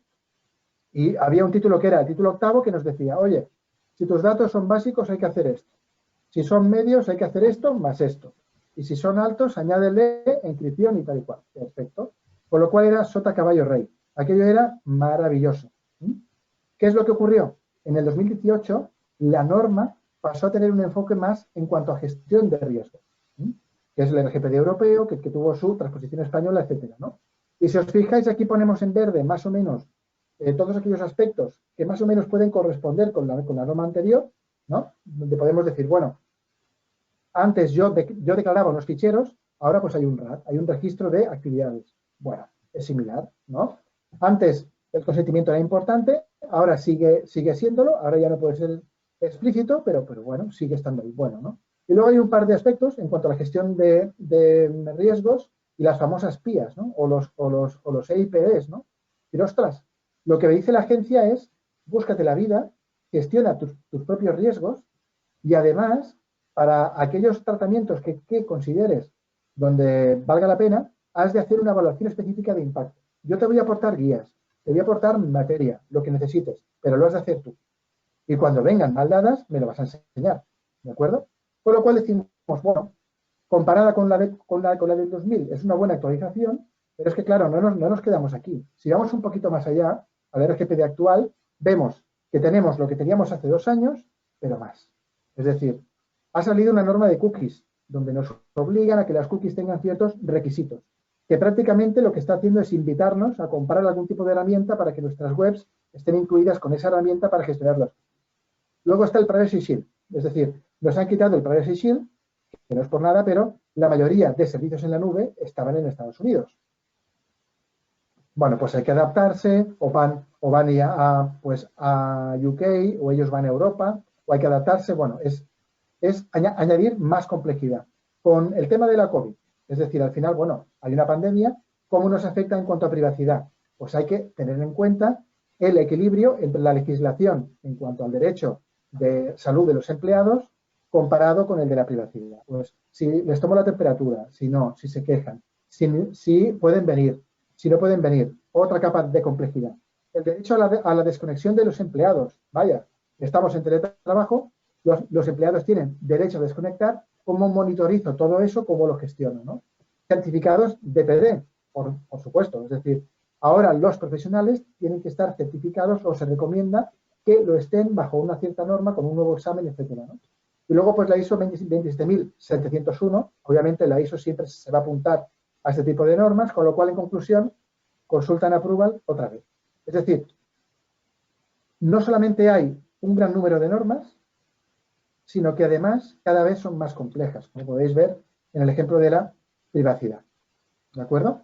y había un título que era el título octavo que nos decía, oye, si tus datos son básicos hay que hacer esto. Si son medios hay que hacer esto más esto. Y si son altos, añádele encripción y tal y cual. Perfecto. Con lo cual era sota caballo rey. Aquello era maravilloso. ¿Qué es lo que ocurrió? En el 2018, la norma pasó a tener un enfoque más en cuanto a gestión de riesgos, que es el RGPD europeo, que tuvo su transposición española, etcétera, ¿no? Y si os fijáis, aquí ponemos en verde más o menos todos aquellos aspectos que más o menos pueden corresponder con la norma anterior, ¿no? Donde podemos decir, bueno, antes yo declaraba unos ficheros, ahora pues hay un RAD, hay un registro de actividades. Bueno, es similar, ¿no? Antes el consentimiento era importante, ahora sigue siéndolo, ahora ya no puede ser explícito, pero bueno, sigue estando ahí. Bueno, ¿no? Y luego hay un par de aspectos en cuanto a la gestión de riesgos y las famosas PIAs, ¿no? O los EIPDs, ¿no? Y ostras, lo que me dice la agencia es, búscate la vida, gestiona tus propios riesgos y además, para aquellos tratamientos que consideres donde valga la pena, has de hacer una evaluación específica de impacto. Yo te voy a aportar guías, te voy a aportar materia, lo que necesites, pero lo has de hacer tú. Y cuando vengan mal dadas, me lo vas a enseñar, ¿de acuerdo? Con lo cual decimos, bueno, comparada con la del 2000, es una buena actualización, pero es que, claro, no nos quedamos aquí. Si vamos un poquito más allá, a la RGPD actual, vemos que tenemos lo que teníamos hace 2 años, pero más. Es decir, ha salido una norma de cookies, donde nos obligan a que las cookies tengan ciertos requisitos, que prácticamente lo que está haciendo es invitarnos a comprar algún tipo de herramienta para que nuestras webs estén incluidas con esa herramienta para gestionarlas. Luego está el Privacy Shield, es decir, nos han quitado el Privacy Shield, que no es por nada, pero la mayoría de servicios en la nube estaban en Estados Unidos. Bueno, pues hay que adaptarse, o van pues a UK, o ellos van a Europa, o hay que adaptarse. Bueno, es añadir más complejidad. Con el tema de la COVID, es decir, al final, bueno, hay una pandemia, ¿cómo nos afecta en cuanto a privacidad? Pues hay que tener en cuenta el equilibrio entre la legislación en cuanto al derecho de salud de los empleados comparado con el de la privacidad. Pues si les tomo la temperatura, si no, si se quejan, si pueden venir, si no pueden venir. Otra capa de complejidad. El derecho a la desconexión de los empleados. Vaya, estamos en teletrabajo, los empleados tienen derecho a desconectar. ¿Cómo monitorizo todo eso? ¿Cómo lo gestiono? ¿No? Certificados DPD, por supuesto. Es decir, ahora los profesionales tienen que estar certificados o se recomienda que lo estén bajo una cierta norma, con un nuevo examen, etcétera, ¿no? Y luego, pues la ISO 27701, obviamente la ISO siempre se va a apuntar a este tipo de normas, con lo cual, en conclusión, consulta en approval otra vez. Es decir, no solamente hay un gran número de normas, sino que además cada vez son más complejas, como podéis ver en el ejemplo de la privacidad. ¿De acuerdo?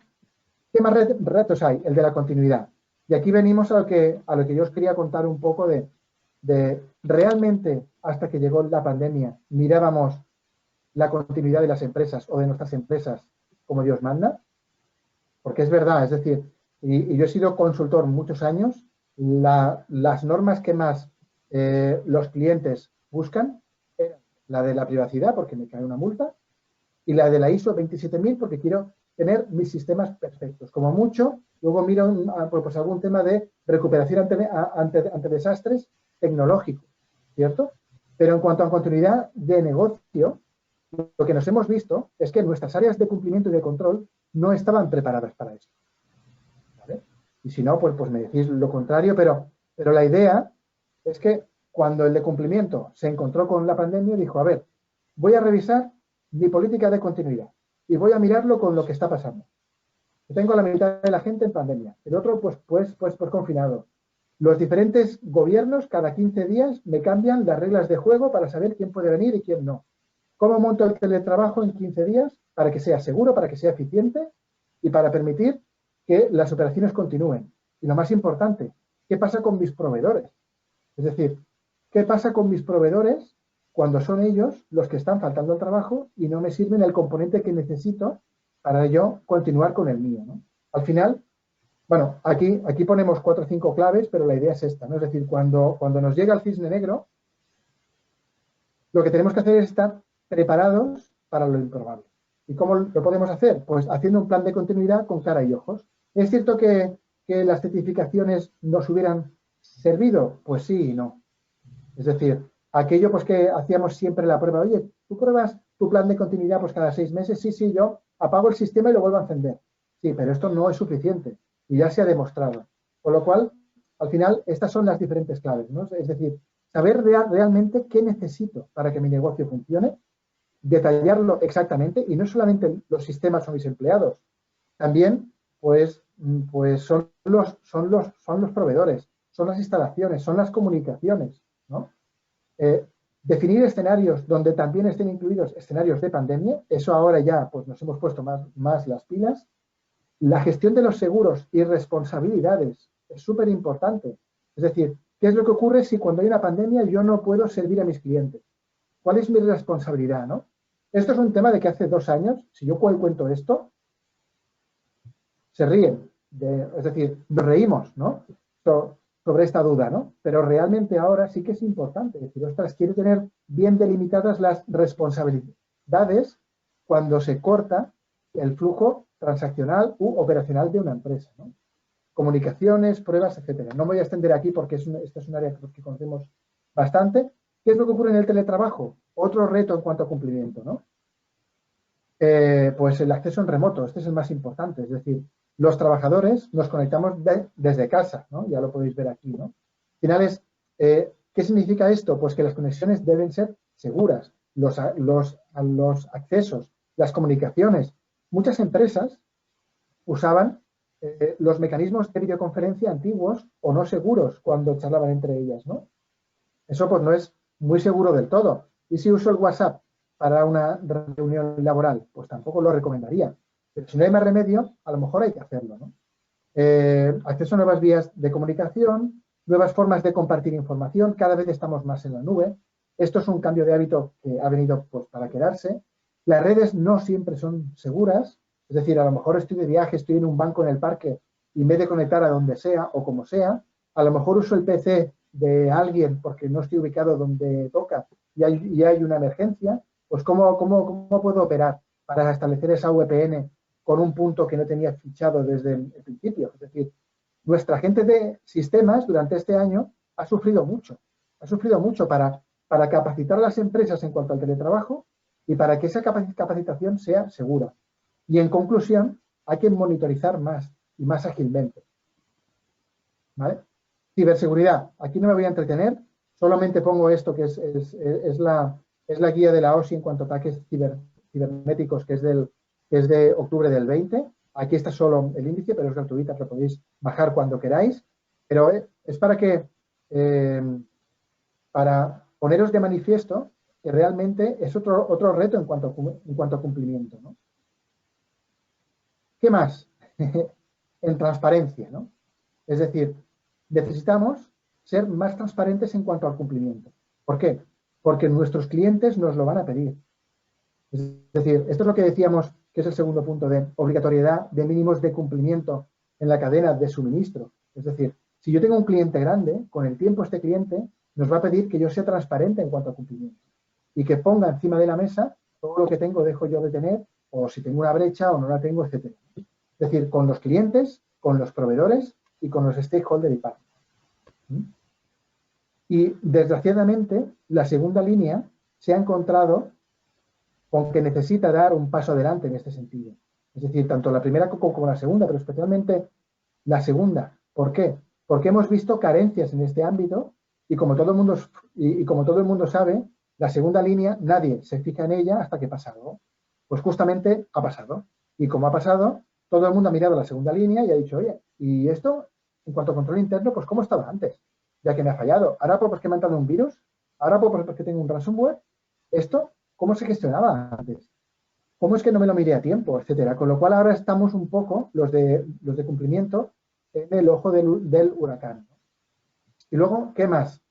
¿Qué más retos hay? El de la continuidad. Y aquí venimos a lo que yo os quería contar un poco de realmente hasta que llegó la pandemia mirábamos la continuidad de las empresas o de nuestras empresas como Dios manda, porque es verdad, es decir, y yo he sido consultor muchos años, las normas que más los clientes buscan eran la de la privacidad, porque me cae una multa, y la de la ISO 27000, porque quiero tener mis sistemas perfectos. Como mucho, luego miro pues algún tema de recuperación ante desastres tecnológicos, ¿cierto? Pero en cuanto a continuidad de negocio, lo que nos hemos visto es que nuestras áreas de cumplimiento y de control no estaban preparadas para esto, ¿vale? Y si no, pues me decís lo contrario, pero la idea es que cuando el de cumplimiento se encontró con la pandemia, dijo, a ver, voy a revisar mi política de continuidad y voy a mirarlo con lo que está pasando. Yo tengo la mitad de la gente en pandemia, el otro pues confinado. Los diferentes gobiernos cada 15 días me cambian las reglas de juego para saber quién puede venir y quién no. ¿Cómo monto el teletrabajo en 15 días para que sea seguro, para que sea eficiente y para permitir que las operaciones continúen? Y lo más importante, ¿qué pasa con mis proveedores? Es decir, ¿qué pasa con mis proveedores cuando son ellos los que están faltando al trabajo y no me sirven el componente que necesito para yo continuar con el mío, ¿no? Al final, bueno, aquí ponemos 4 o 5 claves, pero la idea es esta, ¿no? Es decir, cuando nos llega el cisne negro, lo que tenemos que hacer es estar preparados para lo improbable. ¿Y cómo lo podemos hacer? Pues haciendo un plan de continuidad con cara y ojos. ¿Es cierto que las certificaciones nos hubieran servido? Pues sí y no. Es decir, aquello pues que hacíamos siempre la prueba, oye, ¿tú pruebas tu plan de continuidad pues cada 6 meses? Sí, yo apago el sistema y lo vuelvo a encender. Sí, pero esto no es suficiente y ya se ha demostrado. Con lo cual, al final, estas son las diferentes claves, ¿no? Es decir, saber realmente qué necesito para que mi negocio funcione, detallarlo exactamente y no solamente los sistemas o mis empleados, también pues son los proveedores, son las instalaciones, son las comunicaciones, ¿no? Definir escenarios donde también estén incluidos escenarios de pandemia, eso ahora ya pues nos hemos puesto más las pilas. La gestión de los seguros y responsabilidades es súper importante. Es decir, ¿qué es lo que ocurre si cuando hay una pandemia yo no puedo servir a mis clientes? ¿Cuál es mi responsabilidad, no? Esto es un tema de que hace 2 años, si yo cuento esto, se ríen. Es decir, nos reímos, ¿no? Sobre esta duda, ¿no? Pero realmente ahora sí que es importante. Es decir, ostras, quiero tener bien delimitadas las responsabilidades cuando se corta el flujo transaccional u operacional de una empresa, ¿no? Comunicaciones, pruebas, etcétera. No me voy a extender aquí porque esta es un área que conocemos bastante. ¿Qué es lo que ocurre en el teletrabajo? Otro reto en cuanto a cumplimiento, ¿no? Pues el acceso en remoto, este es el más importante, es decir, los trabajadores nos conectamos desde casa, ¿no? Ya lo podéis ver aquí, ¿no? Al final ¿qué significa esto? Pues que las conexiones deben ser seguras, los accesos, las comunicaciones. Muchas empresas usaban los mecanismos de videoconferencia antiguos o no seguros cuando charlaban entre ellas, ¿no? Eso pues no es muy seguro del todo. ¿Y si uso el WhatsApp para una reunión laboral? Pues tampoco lo recomendaría. Pero si no hay más remedio, a lo mejor hay que hacerlo, ¿no? Acceso a nuevas vías de comunicación, nuevas formas de compartir información, cada vez estamos más en la nube. Esto es un cambio de hábito que ha venido pues, para quedarse. Las redes no siempre son seguras, es decir, a lo mejor estoy de viaje, estoy en un banco en el parque y en vez de conectar a donde sea o como sea, a lo mejor uso el PC de alguien porque no estoy ubicado donde toca y hay una emergencia, pues ¿cómo puedo operar para establecer esa VPN con un punto que no tenía fichado desde el principio. Es decir, nuestra gente de sistemas durante este año ha sufrido mucho para capacitar a las empresas en cuanto al teletrabajo y para que esa capacitación sea segura. Y en conclusión, hay que monitorizar más y más ágilmente. ¿Vale? Ciberseguridad. Aquí no me voy a entretener, solamente pongo esto que es la guía de la OSI en cuanto a ataques cibernéticos, que es de octubre del 20. Aquí está solo el índice, pero es gratuita, lo podéis bajar cuando queráis. Pero es para poneros de manifiesto que realmente es otro reto en cuanto a cumplimiento, ¿no? ¿Qué más? En transparencia, ¿no? Es decir, necesitamos ser más transparentes en cuanto al cumplimiento. ¿Por qué? Porque nuestros clientes nos lo van a pedir. Es decir, esto es lo que decíamos que es el segundo punto de obligatoriedad de mínimos de cumplimiento en la cadena de suministro. Es decir, si yo tengo un cliente grande, con el tiempo este cliente nos va a pedir que yo sea transparente en cuanto a cumplimiento y que ponga encima de la mesa todo lo que tengo, dejo yo de tener, o si tengo una brecha o no la tengo, etc. Es decir, con los clientes, con los proveedores y con los stakeholders y partners. Y desgraciadamente, la segunda línea se ha encontrado con que necesita dar un paso adelante en este sentido. Es decir, tanto la primera como la segunda, pero especialmente la segunda. ¿Por qué? Porque hemos visto carencias en este ámbito y como todo el mundo sabe, la segunda línea nadie se fija en ella hasta que pasa algo. Pues justamente ha pasado. Y como ha pasado, todo el mundo ha mirado la segunda línea y ha dicho, oye, ¿y esto en cuanto a control interno, pues cómo estaba antes? Ya que me ha fallado. Ahora pues que me ha entrado un virus, ahora pues que tengo un ransomware. Esto, ¿cómo se gestionaba antes? ¿Cómo es que no me lo miré a tiempo? Etcétera. Con lo cual ahora estamos un poco, los de cumplimiento, en el ojo del huracán. Y luego, ¿qué más?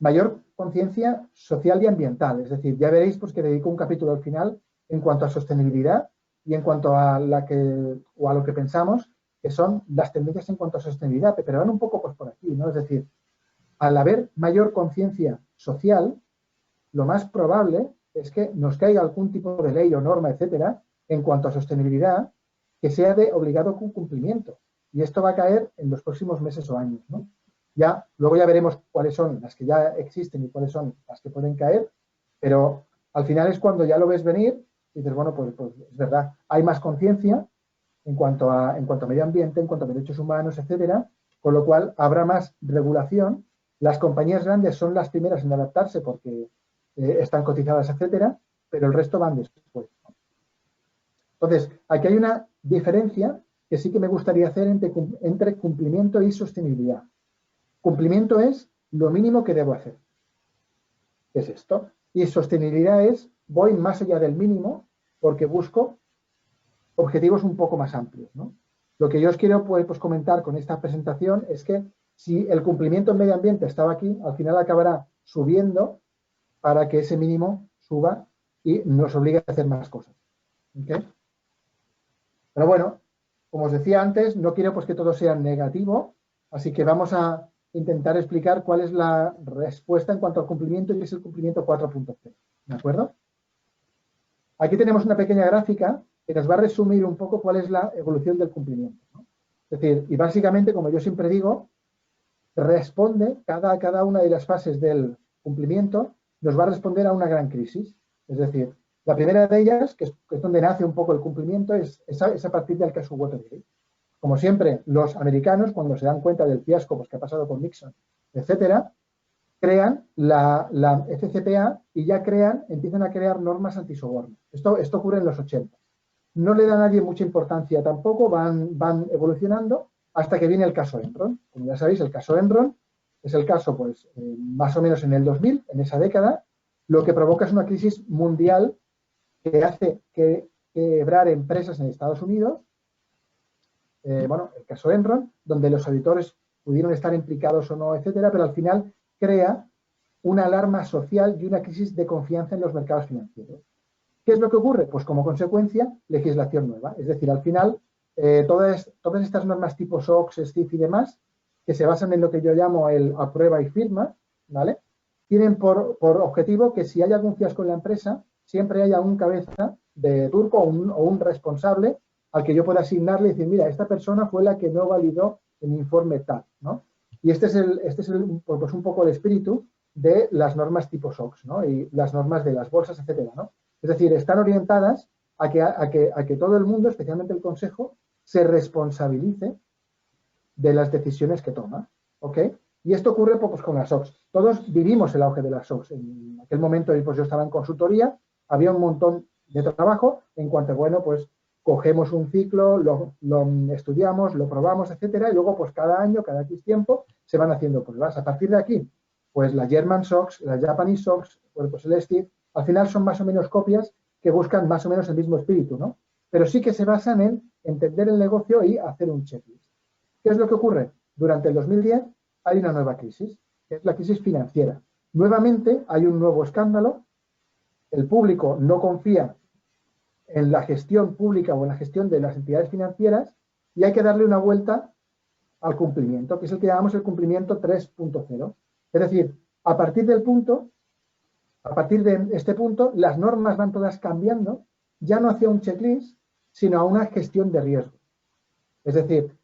Mayor conciencia social y ambiental. Es decir, ya veréis pues, que dedico un capítulo al final en cuanto a sostenibilidad y en cuanto a lo que pensamos que son las tendencias en cuanto a sostenibilidad, pero van un poco pues, por aquí, ¿no? Es decir, al haber mayor conciencia social, lo más probable es que nos caiga algún tipo de ley o norma, etcétera, en cuanto a sostenibilidad, que sea de obligado cumplimiento. Y esto va a caer en los próximos meses o años, ¿no? Luego ya veremos cuáles son las que ya existen y cuáles son las que pueden caer, pero al final es cuando ya lo ves venir y dices, bueno, pues es verdad, hay más conciencia en cuanto a medio ambiente, en cuanto a derechos humanos, etcétera, con lo cual habrá más regulación. Las compañías grandes son las primeras en adaptarse porque están cotizadas, etcétera, pero el resto van después. Entonces, aquí hay una diferencia que sí que me gustaría hacer entre cumplimiento y sostenibilidad. Cumplimiento es lo mínimo que debo hacer. ¿Qué es esto? Y sostenibilidad es voy más allá del mínimo porque busco objetivos un poco más amplios, ¿no? Lo que yo os quiero pues, comentar con esta presentación es que si el cumplimiento en medio ambiente estaba aquí, al final acabará subiendo para que ese mínimo suba y nos obligue a hacer más cosas. ¿Okay? Pero bueno, como os decía antes, no quiero pues, que todo sea negativo, así que vamos a intentar explicar cuál es la respuesta en cuanto al cumplimiento y es el cumplimiento 4.0. ¿De acuerdo? Aquí tenemos una pequeña gráfica que nos va a resumir un poco cuál es la evolución del cumplimiento, ¿no? Es decir, y básicamente, como yo siempre digo, responde cada una de las fases del cumplimiento, nos va a responder a una gran crisis. Es decir, la primera de ellas, que es donde nace un poco el cumplimiento, es a partir del caso Watergate. Como siempre, los americanos, cuando se dan cuenta del fiasco pues, que ha pasado con Nixon, etcétera, crean la FCPA y ya empiezan a crear normas antisoborno. Esto ocurre en los 80. No le da a nadie mucha importancia tampoco, van evolucionando hasta que viene el caso Enron. Como ya sabéis, el caso Enron es el caso, pues, más o menos en el 2000, en esa década, lo que provoca es una crisis mundial que hace quebrar empresas en Estados Unidos. Bueno, el caso Enron, donde los auditores pudieron estar implicados o no, etcétera, pero al final crea una alarma social y una crisis de confianza en los mercados financieros. ¿Qué es lo que ocurre? Pues como consecuencia, legislación nueva. Es decir, al final, todas estas normas tipo SOX, STIF y demás, que se basan en lo que yo llamo el aprueba y firma, ¿vale? Tienen por objetivo que si hay algún fiasco en la empresa, siempre haya un cabeza de turco o un responsable al que yo pueda asignarle y decir, mira, esta persona fue la que no validó el informe tal, ¿no? Y este es pues un poco el espíritu de las normas tipo SOX, ¿no? Y las normas de las bolsas, etcétera, ¿no? Es decir, están orientadas a que todo el mundo, especialmente el Consejo, se responsabilice de las decisiones que toma, ¿ok? Y esto ocurre pues, con las SOX. Todos vivimos el auge de las SOX. En aquel momento pues, yo estaba en consultoría, había un montón de trabajo en cuanto, bueno, pues cogemos un ciclo, lo estudiamos, lo probamos, etcétera, y luego pues cada año, cada X tiempo, se van haciendo pruebas. A partir de aquí, pues la German SOX, la Japanese SOX, pues el STIR, al final son más o menos copias que buscan más o menos el mismo espíritu, ¿no? Pero sí que se basan en entender el negocio y hacer un checklist. ¿Qué es lo que ocurre? Durante el 2010 hay una nueva crisis, que es la crisis financiera. Nuevamente hay un nuevo escándalo, el público no confía en la gestión pública o en la gestión de las entidades financieras y hay que darle una vuelta al cumplimiento, que es el que llamamos el cumplimiento 3.0. Es decir, a partir de este punto, las normas van todas cambiando, ya no hacia un checklist, sino a una gestión de riesgo. Es decir,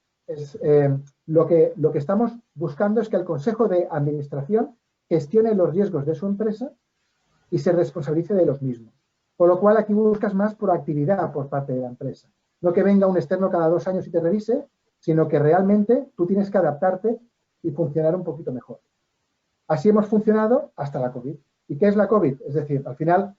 lo que estamos buscando es que el Consejo de Administración gestione los riesgos de su empresa y se responsabilice de los mismos. Con lo cual, aquí buscas más proactividad por parte de la empresa. No que venga un externo cada 2 años y te revise, sino que realmente tú tienes que adaptarte y funcionar un poquito mejor. Así hemos funcionado hasta la COVID. ¿Y qué es la COVID? Es decir, al final,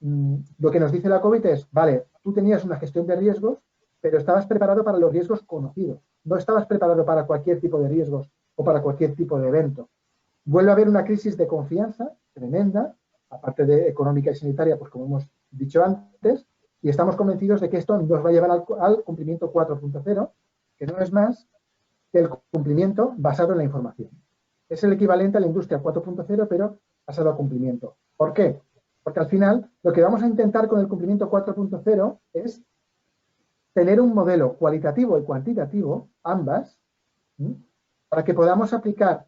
lo que nos dice la COVID es, vale, tú tenías una gestión de riesgos, pero estabas preparado para los riesgos conocidos. No estabas preparado para cualquier tipo de riesgos o para cualquier tipo de evento. Vuelve a haber una crisis de confianza tremenda, aparte de económica y sanitaria, pues como hemos dicho antes, y estamos convencidos de que esto nos va a llevar al cumplimiento 4.0, que no es más que el cumplimiento basado en la información. Es el equivalente a la industria 4.0, pero basado a cumplimiento. ¿Por qué? Porque al final lo que vamos a intentar con el cumplimiento 4.0 es tener un modelo cualitativo y cuantitativo, ambas, para que podamos aplicar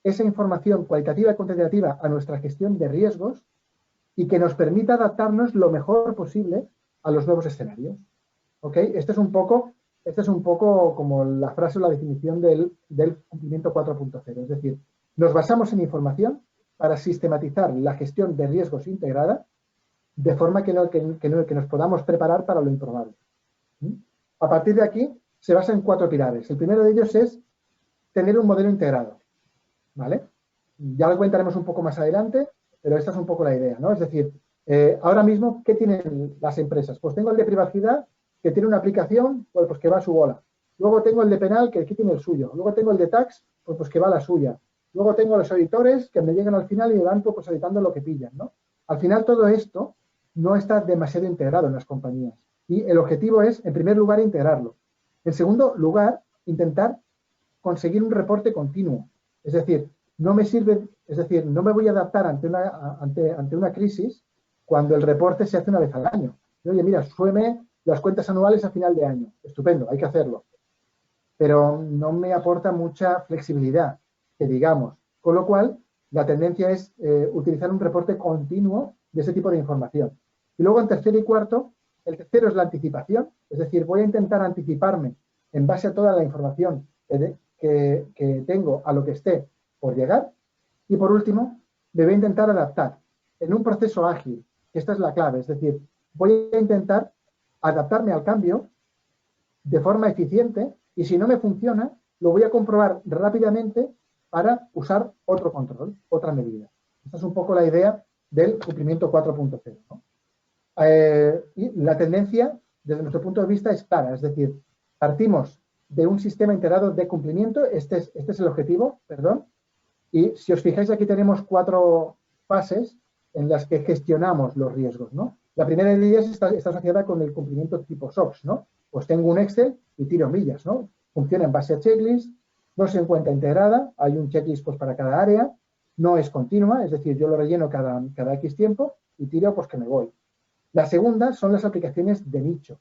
esa información cualitativa y cuantitativa a nuestra gestión de riesgos y que nos permita adaptarnos lo mejor posible a los nuevos escenarios. ¿Ok? Este es un poco como la frase o la definición del cumplimiento 4.0. Es decir, nos basamos en información para sistematizar la gestión de riesgos integrada de forma que nos podamos preparar para lo improbable. A partir de aquí, se basa en 4 pilares. El primero de ellos es tener un modelo integrado. ¿Vale? Ya lo comentaremos un poco más adelante, pero esta es un poco la idea, ¿no? Es decir, ahora mismo, ¿qué tienen las empresas? Pues tengo el de privacidad, que tiene una aplicación, pues que va a su bola. Luego tengo el de penal, que aquí tiene el suyo. Luego tengo el de tax, pues que va a la suya. Luego tengo los editores, que me llegan al final y me van pues editando lo que pillan, ¿no? Al final todo esto no está demasiado integrado en las compañías. Y el objetivo es, en primer lugar, integrarlo. En segundo lugar, intentar conseguir un reporte continuo. Es decir, no me voy a adaptar ante una crisis cuando el reporte se hace una vez al año. Oye, mira, súbeme las cuentas anuales a final de año. Estupendo, hay que hacerlo. Pero no me aporta mucha flexibilidad, que digamos. Con lo cual, la tendencia es utilizar un reporte continuo de ese tipo de información. Y luego, en tercero y cuarto, el tercero es la anticipación. Es decir, voy a intentar anticiparme en base a toda la información que tengo a lo que esté por llegar. Y por último, me voy a intentar adaptar en un proceso ágil, que esta es la clave. Es decir, voy a intentar adaptarme al cambio de forma eficiente y si no me funciona, lo voy a comprobar rápidamente para usar otro control, otra medida. Esta es un poco la idea del cumplimiento 4.0, ¿no? Y la tendencia, desde nuestro punto de vista, es clara. Es decir, partimos de un sistema integrado de cumplimiento, este es el objetivo, perdón, y si os fijáis aquí tenemos 4 fases en las que gestionamos los riesgos, ¿no? La primera de ellas está asociada con el cumplimiento tipo SOX, ¿no? Pues tengo un Excel y tiro millas, ¿no? Funciona en base a checklist, no se encuentra integrada, hay un checklist pues para cada área, no es continua, es decir, yo lo relleno cada X tiempo y tiro pues que me voy. La segunda son las aplicaciones de nicho,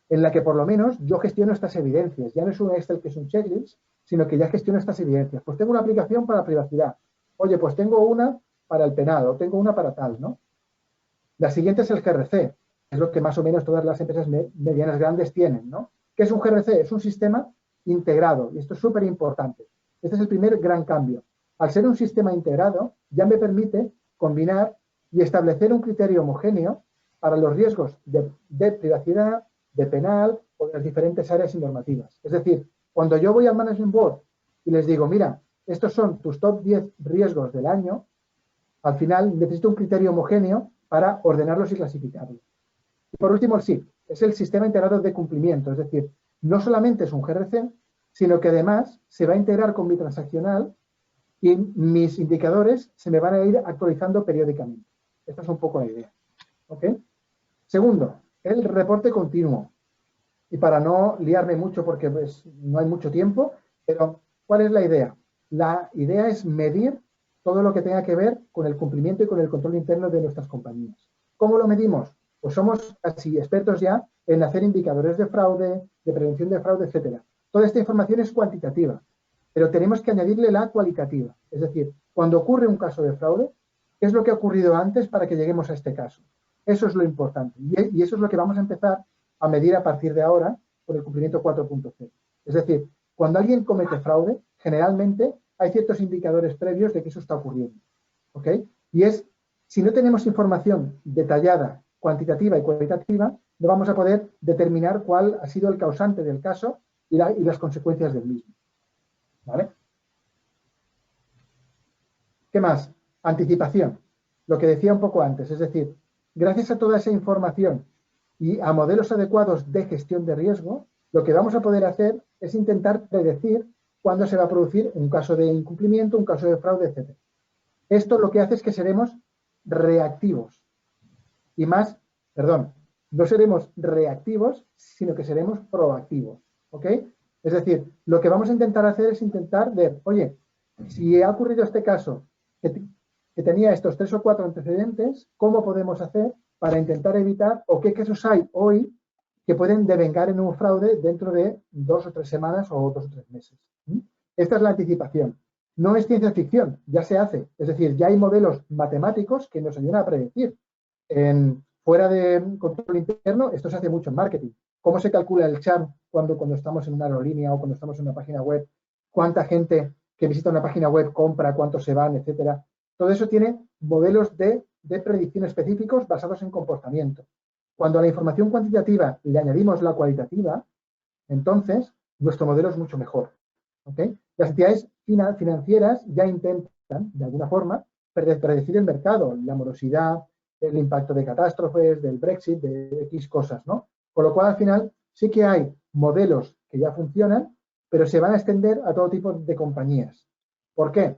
en la que por lo menos yo gestiono estas evidencias. Ya no es un Excel que es un checklist, sino que ya gestiono estas evidencias. Pues tengo una aplicación para privacidad. Oye, pues tengo una para el penal o tengo una para tal, ¿no? La siguiente es el GRC, es lo que más o menos todas las empresas medianas grandes tienen, ¿no? ¿Qué es un GRC? Es un sistema integrado y esto es súper importante. Este es el primer gran cambio. Al ser un sistema integrado, ya me permite combinar y establecer un criterio homogéneo para los riesgos de privacidad, de penal o de las diferentes áreas y normativas. Es decir, cuando yo voy al Management Board y les digo, mira, estos son tus top 10 riesgos del año, al final necesito un criterio homogéneo para ordenarlos y clasificarlos. Y por último, el SIP, es el Sistema Integrado de Cumplimiento, es decir, no solamente es un GRC, sino que además se va a integrar con mi transaccional y mis indicadores se me van a ir actualizando periódicamente. Esta es un poco la idea. ¿Ok? Segundo, el reporte continuo. Y para no liarme mucho porque pues, no hay mucho tiempo, pero ¿cuál es la idea? La idea es medir todo lo que tenga que ver con el cumplimiento y con el control interno de nuestras compañías. ¿Cómo lo medimos? Pues somos casi expertos ya en hacer indicadores de fraude, de prevención de fraude, etcétera. Toda esta información es cuantitativa, pero tenemos que añadirle la cualitativa. Es decir, cuando ocurre un caso de fraude, ¿qué es lo que ha ocurrido antes para que lleguemos a este caso? Eso es lo importante. Y eso es lo que vamos a empezar a medir a partir de ahora con el cumplimiento 4.0. Es decir, cuando alguien comete fraude, generalmente hay ciertos indicadores previos de que eso está ocurriendo. ¿Ok? Y es, si no tenemos información detallada, cuantitativa y cualitativa, no vamos a poder determinar cuál ha sido el causante del caso y las consecuencias del mismo. ¿Vale? ¿Qué más? Anticipación. Lo que decía un poco antes, es decir, gracias a toda esa información y a modelos adecuados de gestión de riesgo, lo que vamos a poder hacer es intentar predecir cuándo se va a producir un caso de incumplimiento, un caso de fraude, etc. Esto lo que hace es que seremos reactivos. Y más, perdón, no seremos reactivos, sino que seremos proactivos. ¿Ok? Es decir, lo que vamos a intentar hacer es intentar ver, oye, si ha ocurrido este caso que tenía estos 3 o 4 antecedentes, ¿cómo podemos hacer para intentar evitar o qué casos hay hoy que pueden devengar en un fraude dentro de 2 o 3 semanas o 2 o 3 meses? Esta es la anticipación. No es ciencia ficción, ya se hace. Es decir, ya hay modelos matemáticos que nos ayudan a predecir. Fuera de control interno, esto se hace mucho en marketing. ¿Cómo se calcula el churn cuando estamos en una aerolínea o cuando estamos en una página web? ¿Cuánta gente que visita una página web compra, cuántos se van, etcétera? Todo eso tiene modelos de predicción específicos basados en comportamiento. Cuando a la información cuantitativa le añadimos la cualitativa, entonces nuestro modelo es mucho mejor. ¿Okay? Las entidades financieras ya intentan, de alguna forma, predecir el mercado, la morosidad, el impacto de catástrofes, del Brexit, de X cosas, ¿no? Con lo cual, al final, sí que hay modelos que ya funcionan, pero se van a extender a todo tipo de compañías. ¿Por qué?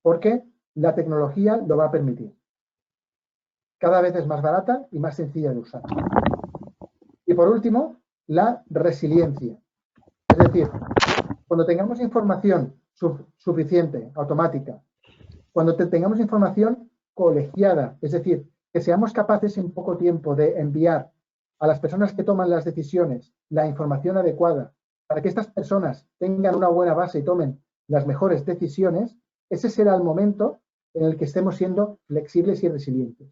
Porque la tecnología lo va a permitir. Cada vez es más barata y más sencilla de usar. Y por último, la resiliencia. Es decir, cuando tengamos información suficiente, automática, cuando tengamos información colegiada, es decir, que seamos capaces en poco tiempo de enviar a las personas que toman las decisiones la información adecuada para que estas personas tengan una buena base y tomen las mejores decisiones, ese será el momento en el que estemos siendo flexibles y resilientes.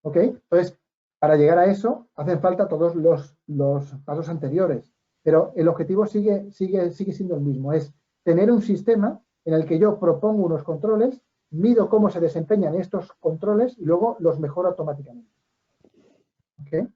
¿Ok? Entonces, para llegar a eso, hacen falta todos los pasos anteriores, pero el objetivo sigue siendo el mismo, es tener un sistema en el que yo propongo unos controles, mido cómo se desempeñan estos controles y luego los mejoro automáticamente. ¿Okay?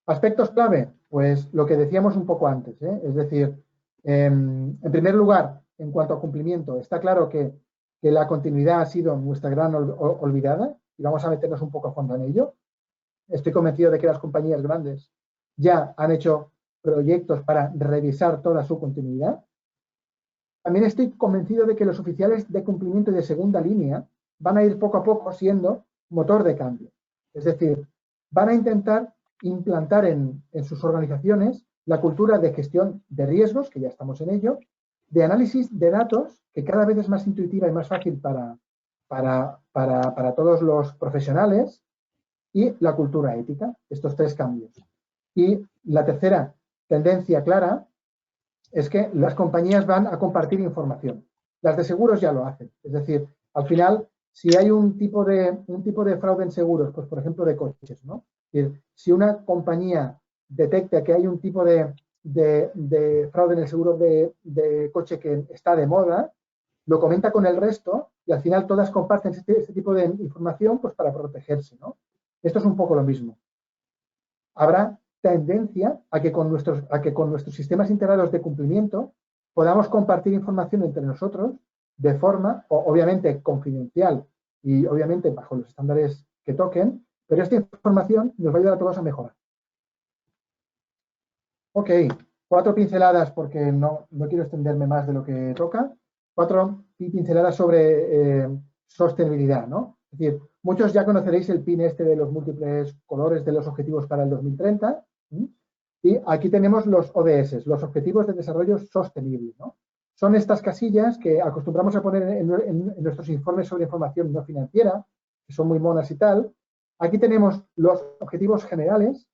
Aspectos clave, pues lo que decíamos un poco antes, ¿eh? Es decir, en primer lugar, en cuanto a cumplimiento, está claro que la continuidad ha sido nuestra gran olvidada y vamos a meternos un poco a fondo en ello. Estoy convencido de que las compañías grandes ya han hecho proyectos para revisar toda su continuidad. También estoy convencido de que los oficiales de cumplimiento y de segunda línea van a ir poco a poco siendo motor de cambio. Es decir, van a intentar implantar en sus organizaciones la cultura de gestión de riesgos, que ya estamos en ello, de análisis de datos, que cada vez es más intuitiva y más fácil para todos los profesionales, y la cultura ética, estos 3 cambios. Y la tercera tendencia clara es que las compañías van a compartir información. Las de seguros ya lo hacen. Es decir, al final, si hay un tipo de fraude en seguros, pues por ejemplo de coches, ¿no? Es decir, si una compañía detecta que hay un tipo de fraude en el seguro de coche que está de moda, lo comenta con el resto y al final todas comparten este tipo de información pues para protegerse, ¿no? Esto es un poco lo mismo. Habrá tendencia a que con nuestros sistemas integrados de cumplimiento podamos compartir información entre nosotros de forma, obviamente, confidencial y obviamente bajo los estándares que toquen, pero esta información nos va a ayudar a todos a mejorar. Ok, 4 pinceladas porque no quiero extenderme más de lo que toca. 4 pinceladas sobre sostenibilidad, ¿no? Es decir, muchos ya conoceréis el pin este de los múltiples colores de los objetivos para el 2030. Y aquí tenemos los ODS, los Objetivos de Desarrollo Sostenible, ¿no? Son estas casillas que acostumbramos a poner en nuestros informes sobre información no financiera, que son muy monas y tal. Aquí tenemos los objetivos generales,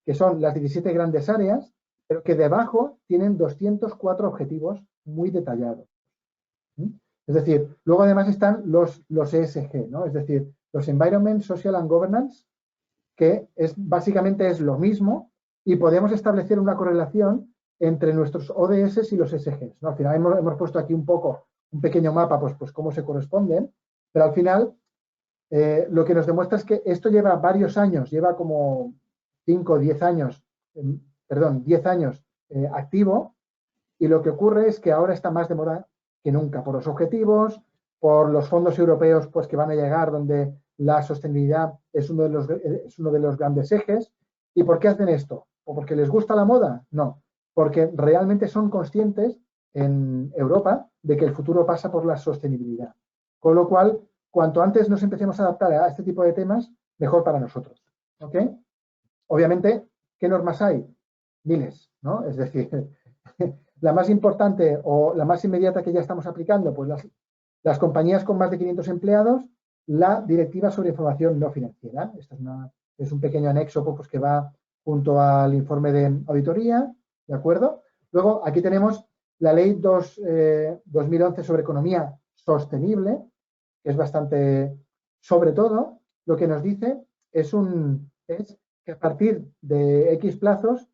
que son las 17 grandes áreas, pero que debajo tienen 204 objetivos muy detallados. Es decir, luego además están los ESG, ¿no? Es decir, los Environment, Social and Governance, que básicamente es lo mismo y podemos establecer una correlación entre nuestros ODS y los ESGs, ¿no? Al final hemos puesto aquí un pequeño mapa, pues cómo se corresponden, pero al final lo que nos demuestra es que esto lleva varios años, lleva como 5 o 10 años, 10 años activo, y lo que ocurre es que ahora está más de moda que nunca, por los objetivos, por los fondos europeos pues, que van a llegar, donde la sostenibilidad es uno de los grandes ejes. ¿Y por qué hacen esto? ¿O porque les gusta la moda? No, porque realmente son conscientes en Europa de que el futuro pasa por la sostenibilidad. Con lo cual, cuanto antes nos empecemos a adaptar a este tipo de temas, mejor para nosotros. ¿Ok? Obviamente, ¿qué normas hay? Miles, ¿no? Es decir, la más importante o la más inmediata que ya estamos aplicando, pues las compañías con más de 500 empleados, la Directiva sobre Información No Financiera. Esto es un pequeño anexo pues, que va junto al informe de auditoría, ¿de acuerdo? Luego, aquí tenemos la Ley 2011 sobre Economía Sostenible, que es bastante, sobre todo, lo que nos dice es que a partir de X plazos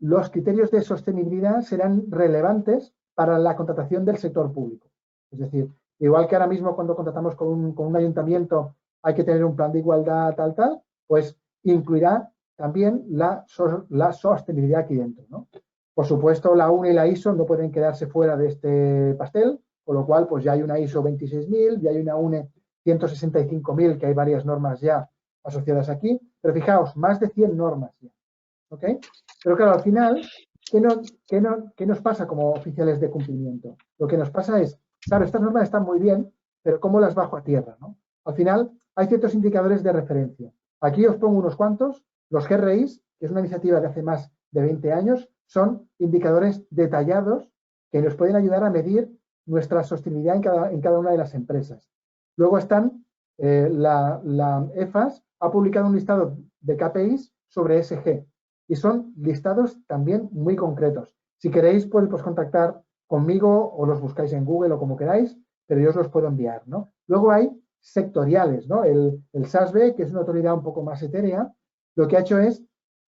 los criterios de sostenibilidad serán relevantes para la contratación del sector público. Es decir, igual que ahora mismo cuando contratamos con un ayuntamiento hay que tener un plan de igualdad, tal, pues incluirá también la sostenibilidad aquí dentro, ¿no? Por supuesto, la UNE y la ISO no pueden quedarse fuera de este pastel, con lo cual pues ya hay una ISO 26000, ya hay una UNE 165.000, que hay varias normas ya asociadas aquí, pero fijaos, más de 100 normas ya. ¿Ok? Pero claro, al final, ¿qué nos pasa como oficiales de cumplimiento? Lo que nos pasa es, claro, estas normas están muy bien, pero ¿cómo las bajo a tierra? ¿No? Al final, hay ciertos indicadores de referencia. Aquí os pongo unos cuantos. Los GRIs, que es una iniciativa de hace más de 20 años, son indicadores detallados que nos pueden ayudar a medir nuestra sostenibilidad en cada una de las empresas. Luego están, la EFAS ha publicado un listado de KPIs sobre ESG, y son listados también muy concretos. Si queréis, pues contactar conmigo o los buscáis en Google o como queráis, pero yo os los puedo enviar, ¿no? Luego hay sectoriales, ¿no? El SASB, que es una autoridad un poco más etérea, lo que ha hecho es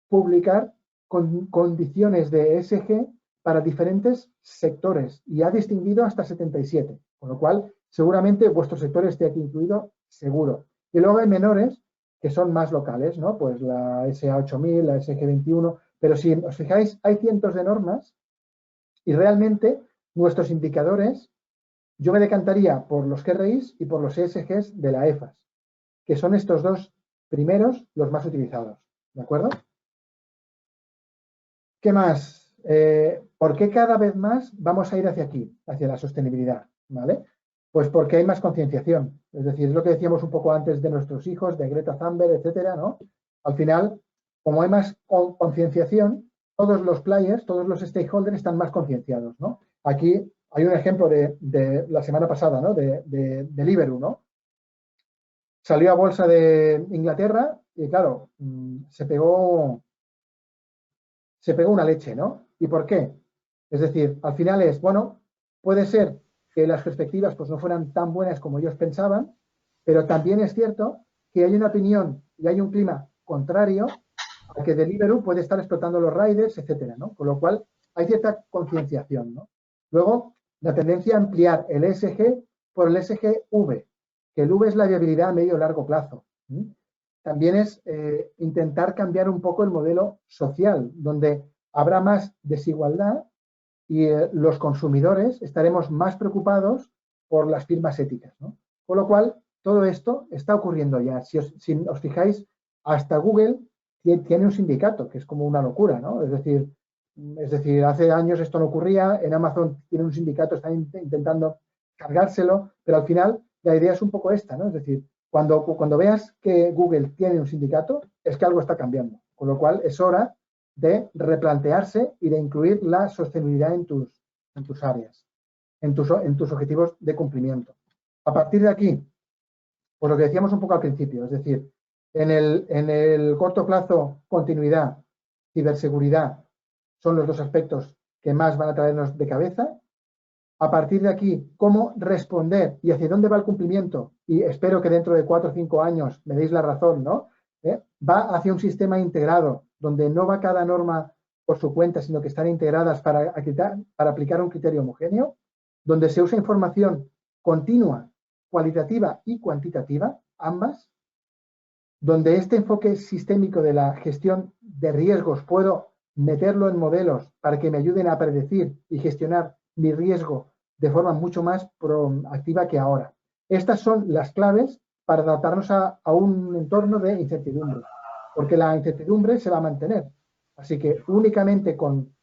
publicar condiciones de ESG para diferentes sectores y ha distinguido hasta 77, con lo cual seguramente vuestro sector esté aquí incluido, seguro. Y luego hay menores que son más locales, ¿no? Pues la SA8000, la SG21, pero si os fijáis, hay cientos de normas y realmente nuestros indicadores, yo me decantaría por los GRIs y por los ESGs de la EFAS, que son estos dos primeros los más utilizados, ¿de acuerdo? ¿Qué más? ¿Por qué cada vez más vamos a ir hacia aquí, hacia la sostenibilidad? ¿Vale? Pues porque hay más concienciación. Es decir, es lo que decíamos un poco antes de nuestros hijos, de Greta Thunberg, etcétera, ¿no? Al final, como hay más concienciación, todos los players, todos los stakeholders están más concienciados, ¿no? Aquí hay un ejemplo de la semana pasada, ¿no? De Deliveroo, ¿no? Salió a bolsa de Inglaterra y, claro, se pegó una leche, ¿no? ¿Y por qué? Es decir, al final es, bueno, puede ser que las perspectivas pues, no fueran tan buenas como ellos pensaban, Pero también es cierto que hay una opinión y hay un clima contrario a que Deliveroo puede estar explotando los riders, etcétera, ¿no? Con lo cual hay cierta concienciación, ¿no? Luego, la tendencia a ampliar el ESG por el ESG-V, que el V es la viabilidad a medio y largo plazo. También es intentar cambiar un poco el modelo social, donde habrá más desigualdad y los consumidores estaremos más preocupados por las firmas éticas, ¿no? Con lo cual, todo esto está ocurriendo ya. Si os fijáis, hasta Google tiene un sindicato, que es como una locura, ¿no? Es decir, hace años esto no ocurría, en Amazon tiene un sindicato, están intentando cargárselo, pero al final la idea es un poco esta, ¿no? Es decir, cuando veas que Google tiene un sindicato, es que algo está cambiando. Con lo cual, es hora de replantearse y de incluir la sostenibilidad en tus áreas, en tus objetivos de cumplimiento. A partir de aquí, pues lo que decíamos un poco al principio, es decir, en el corto plazo, continuidad, ciberseguridad son los dos aspectos que más van a traernos de cabeza. A partir de aquí, cómo responder y hacia dónde va el cumplimiento, y espero que dentro de 4 o 5 años me deis la razón, ¿no? Va hacia un sistema integrado, donde no va cada norma por su cuenta, sino que están integradas para aplicar un criterio homogéneo, donde se usa información continua, cualitativa y cuantitativa, ambas, donde este enfoque sistémico de la gestión de riesgos puedo meterlo en modelos para que me ayuden a predecir y gestionar mi riesgo de forma mucho más proactiva que ahora. Estas son las claves para adaptarnos a un entorno de incertidumbre, porque la incertidumbre se va a mantener. Así que únicamente con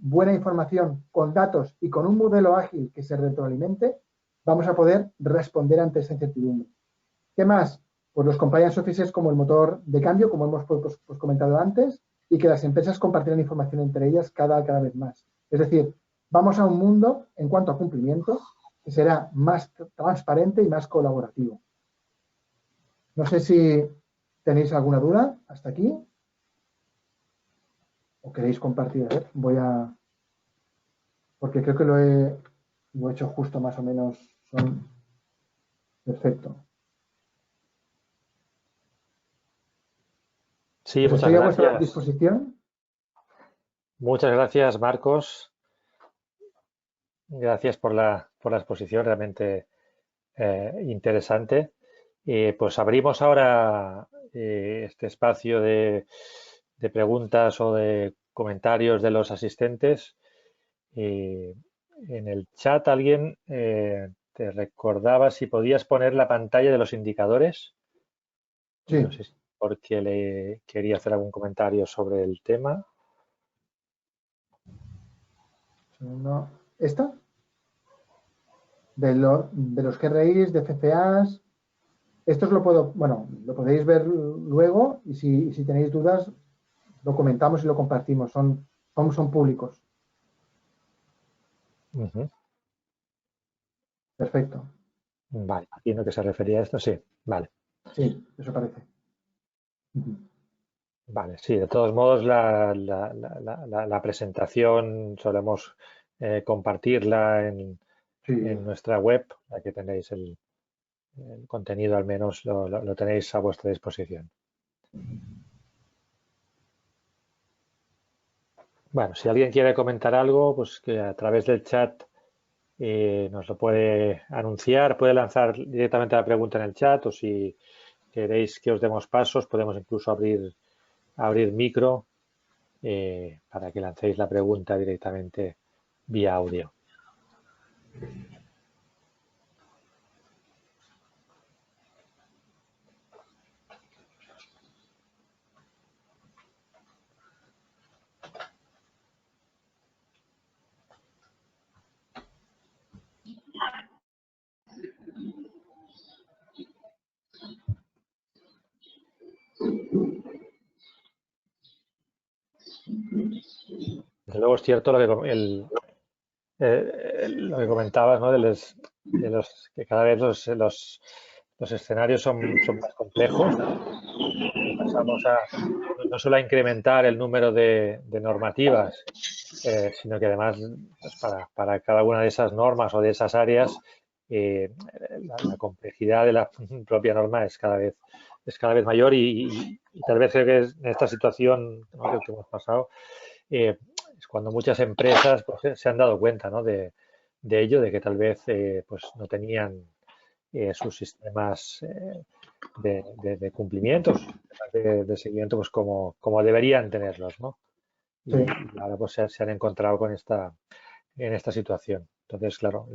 buena información, con datos y con un modelo ágil que se retroalimente, vamos a poder responder ante esa incertidumbre. ¿Qué más? Pues los compliance officers como el motor de cambio, como hemos comentado antes, y que las empresas compartirán información entre ellas cada vez más. Es decir, vamos a un mundo, en cuanto a cumplimiento, que será más transparente y más colaborativo. No sé si tenéis alguna duda hasta aquí. ¿O queréis compartir? A ver, porque creo que lo he hecho justo más o menos. Perfecto. Sí, Pues muchas estoy a vuestra gracias. disposición. Muchas gracias, Marcos. Gracias por la exposición, realmente interesante. Pues abrimos ahora este espacio de preguntas o de comentarios de los asistentes. En el chat alguien te recordaba si podías poner la pantalla de los indicadores. Sí. No sé si porque le quería hacer algún comentario sobre el tema. ¿Esta? De los GRIs, de CFAs. Esto lo podéis ver luego y si tenéis dudas lo comentamos y lo compartimos. Son públicos. Perfecto. Vale, entiendo que se refería a esto, sí, vale. Sí, eso parece. Vale, sí, de todos modos la presentación solemos compartirla en nuestra web, aquí tenéis el contenido, al menos lo tenéis a vuestra disposición. Bueno, si alguien quiere comentar algo, pues que a través del chat nos lo puede anunciar, puede lanzar directamente la pregunta en el chat, o si queréis que os demos pasos, podemos incluso abrir micro para que lancéis la pregunta directamente vía audio. Desde luego es cierto lo que comentabas, ¿no? Que cada vez los escenarios son más complejos. Pasamos no solo a incrementar el número de normativas, sino que además pues para cada una de esas normas o de esas áreas la complejidad de la propia norma es cada vez mayor y tal vez creo que en esta situación, ¿no?, que hemos pasado, es cuando muchas empresas pues, se han dado cuenta, ¿no?, de ello, de que tal vez pues no tenían sus sistemas de cumplimientos, de seguimiento, pues como deberían tenerlos, ¿no? Sí, Y ahora pues se han encontrado con en esta situación. Entonces, claro,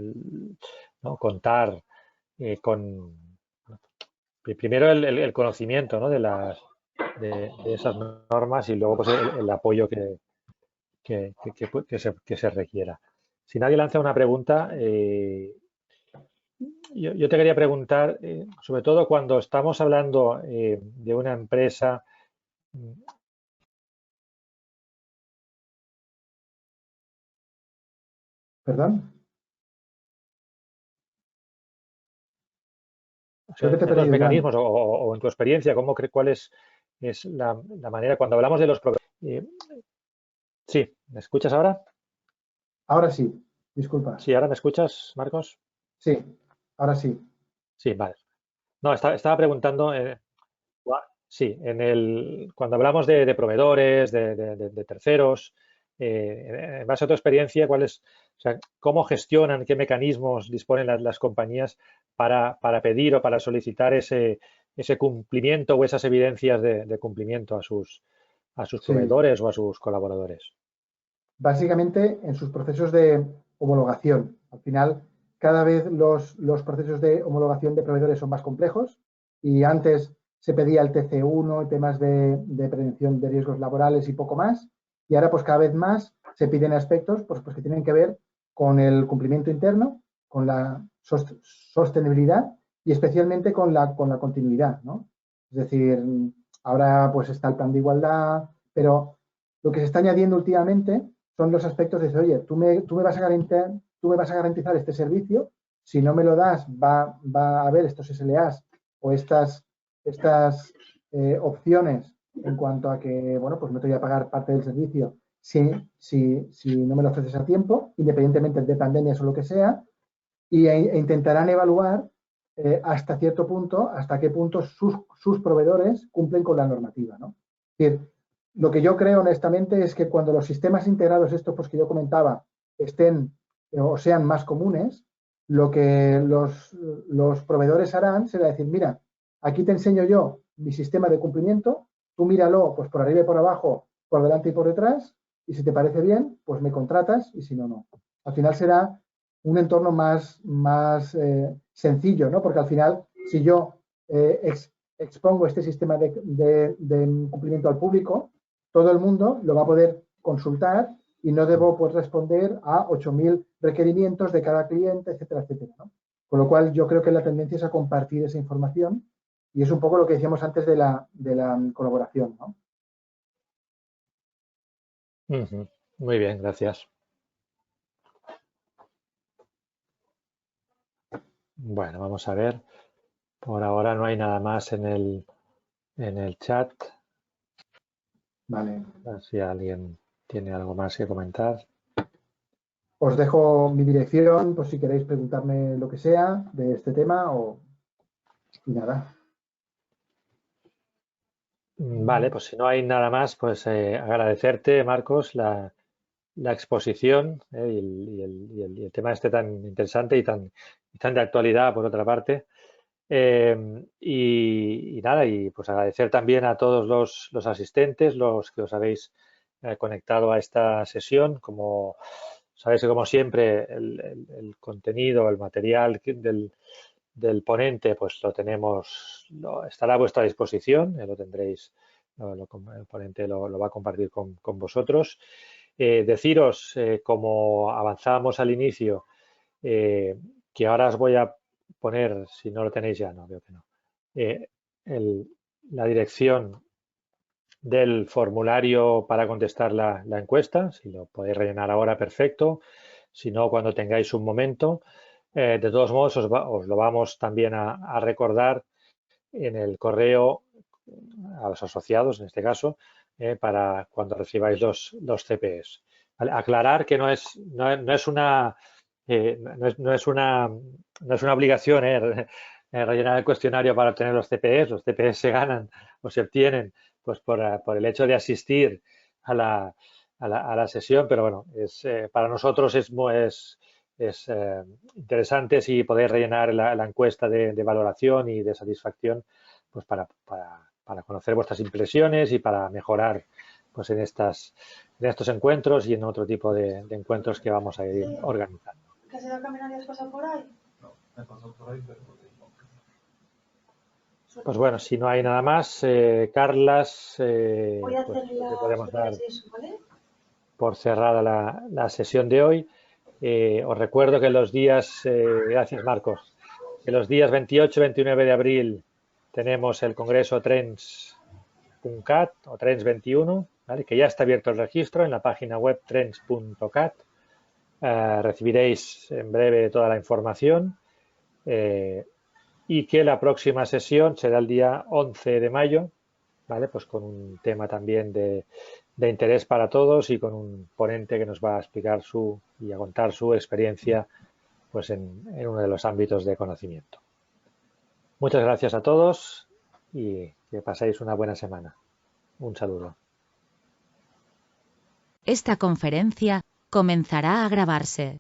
¿no?, contar con primero el conocimiento, ¿no?, de esas normas y luego pues el apoyo que se requiera. Si nadie lanza una pregunta, yo te quería preguntar, sobre todo cuando estamos hablando de una empresa. ¿perdón? O Creo sea, que te he en los perdido, Joan. mecanismos o en tu experiencia, cuál es la manera cuando hablamos de los programas? Sí, ¿me escuchas ahora? Ahora sí, disculpa. Sí, ¿ahora me escuchas, Marcos? Sí, ahora sí. Sí, vale. No, estaba preguntando, sí, cuando hablamos de proveedores, de terceros, en base a tu experiencia, o sea, cómo gestionan, qué mecanismos disponen las compañías para pedir o para solicitar ese cumplimiento o esas evidencias de cumplimiento a sus Sí, proveedores o a sus colaboradores? básicamente en sus procesos de homologación. Al final, cada vez los procesos de homologación de proveedores son más complejos y antes se pedía el TC1, temas de prevención de riesgos laborales y poco más. Y ahora, pues cada vez más se piden aspectos pues que tienen que ver con el cumplimiento interno, con la sostenibilidad y especialmente con la continuidad, ¿no? Es decir, ahora pues está el plan de igualdad, pero lo que se está añadiendo últimamente son los aspectos de decir, oye, tú me vas a garantizar este servicio, si no me lo das, va a haber estos SLAs o estas opciones en cuanto a que, bueno, pues no te voy a pagar parte del servicio si no me lo ofreces a tiempo, independientemente de pandemias o lo que sea, e intentarán evaluar hasta cierto punto, hasta qué punto sus proveedores cumplen con la normativa, ¿no? Es decir, lo que yo creo honestamente es que cuando los sistemas integrados, estos pues, que yo comentaba, estén o sean más comunes, lo que los proveedores harán será decir, mira, aquí te enseño yo mi sistema de cumplimiento, tú míralo pues por arriba y por abajo, por delante y por detrás, y si te parece bien, pues me contratas y si no, no. Al final será un entorno más sencillo, ¿no? Porque al final, si yo expongo este sistema de cumplimiento al público, todo el mundo lo va a poder consultar y no debo pues, responder a 8.000 requerimientos de cada cliente, etcétera, etcétera, ¿no? Con lo cual, yo creo que la tendencia es a compartir esa información y es un poco lo que decíamos antes de la colaboración, ¿no? Ujú. Muy bien, gracias. Bueno, vamos a ver. Por ahora no hay nada más en el chat. Vale. A ver si alguien tiene algo más que comentar. Os dejo mi dirección por si queréis preguntarme lo que sea de este tema y nada. Vale, pues si no hay nada más, pues agradecerte, Marcos, la exposición y el tema este tan interesante y tan de actualidad, por otra parte. Y nada, y pues agradecer también a todos los asistentes, los que os habéis conectado a esta sesión. Como sabéis que como siempre el contenido, el material del ponente, pues lo tenemos, estará a vuestra disposición, lo tendréis, el ponente lo va a compartir con vosotros. Deciros, como avanzábamos al inicio, que ahora os voy a poner, si no lo tenéis ya, no, veo que no, eh, el- la dirección del formulario para contestar la encuesta. Si lo podéis rellenar ahora, perfecto. Si no, cuando tengáis un momento. De todos modos, os lo vamos también a recordar en el correo a los asociados, en este caso, para cuando recibáis los CPEs. ¿Vale? Aclarar que no es una no es una obligación rellenar el cuestionario para obtener los CPEs. Los CPEs se ganan o se obtienen pues por el hecho de asistir a la sesión, pero bueno, para nosotros es interesante si poder rellenar la encuesta de valoración y de satisfacción, pues para conocer vuestras impresiones y para mejorar pues en estos encuentros y en otro tipo de encuentros que vamos a ir organizando. ¿Que se va a caminar y has pasado por ahí? No, me he pasado por ahí, pero no tengo. Pues bueno, si no hay nada más, Carlas, Voy a pues hacer la podemos dar eso, ¿vale? por cerrada la sesión de hoy. Os recuerdo que los días, gracias Marcos, que los días 28 y 29 de abril tenemos el Congreso Trends.cat o Trends 21, ¿vale? Que ya está abierto el registro en la página web trends.cat. Recibiréis en breve toda la información y que la próxima sesión será el día 11 de mayo, ¿vale? Pues con un tema también de interés para todos y con un ponente que nos va a explicar y a contar su experiencia pues en uno de los ámbitos de conocimiento. Muchas gracias a todos y que paséis una buena semana. Un saludo. Esta conferencia comenzará a grabarse.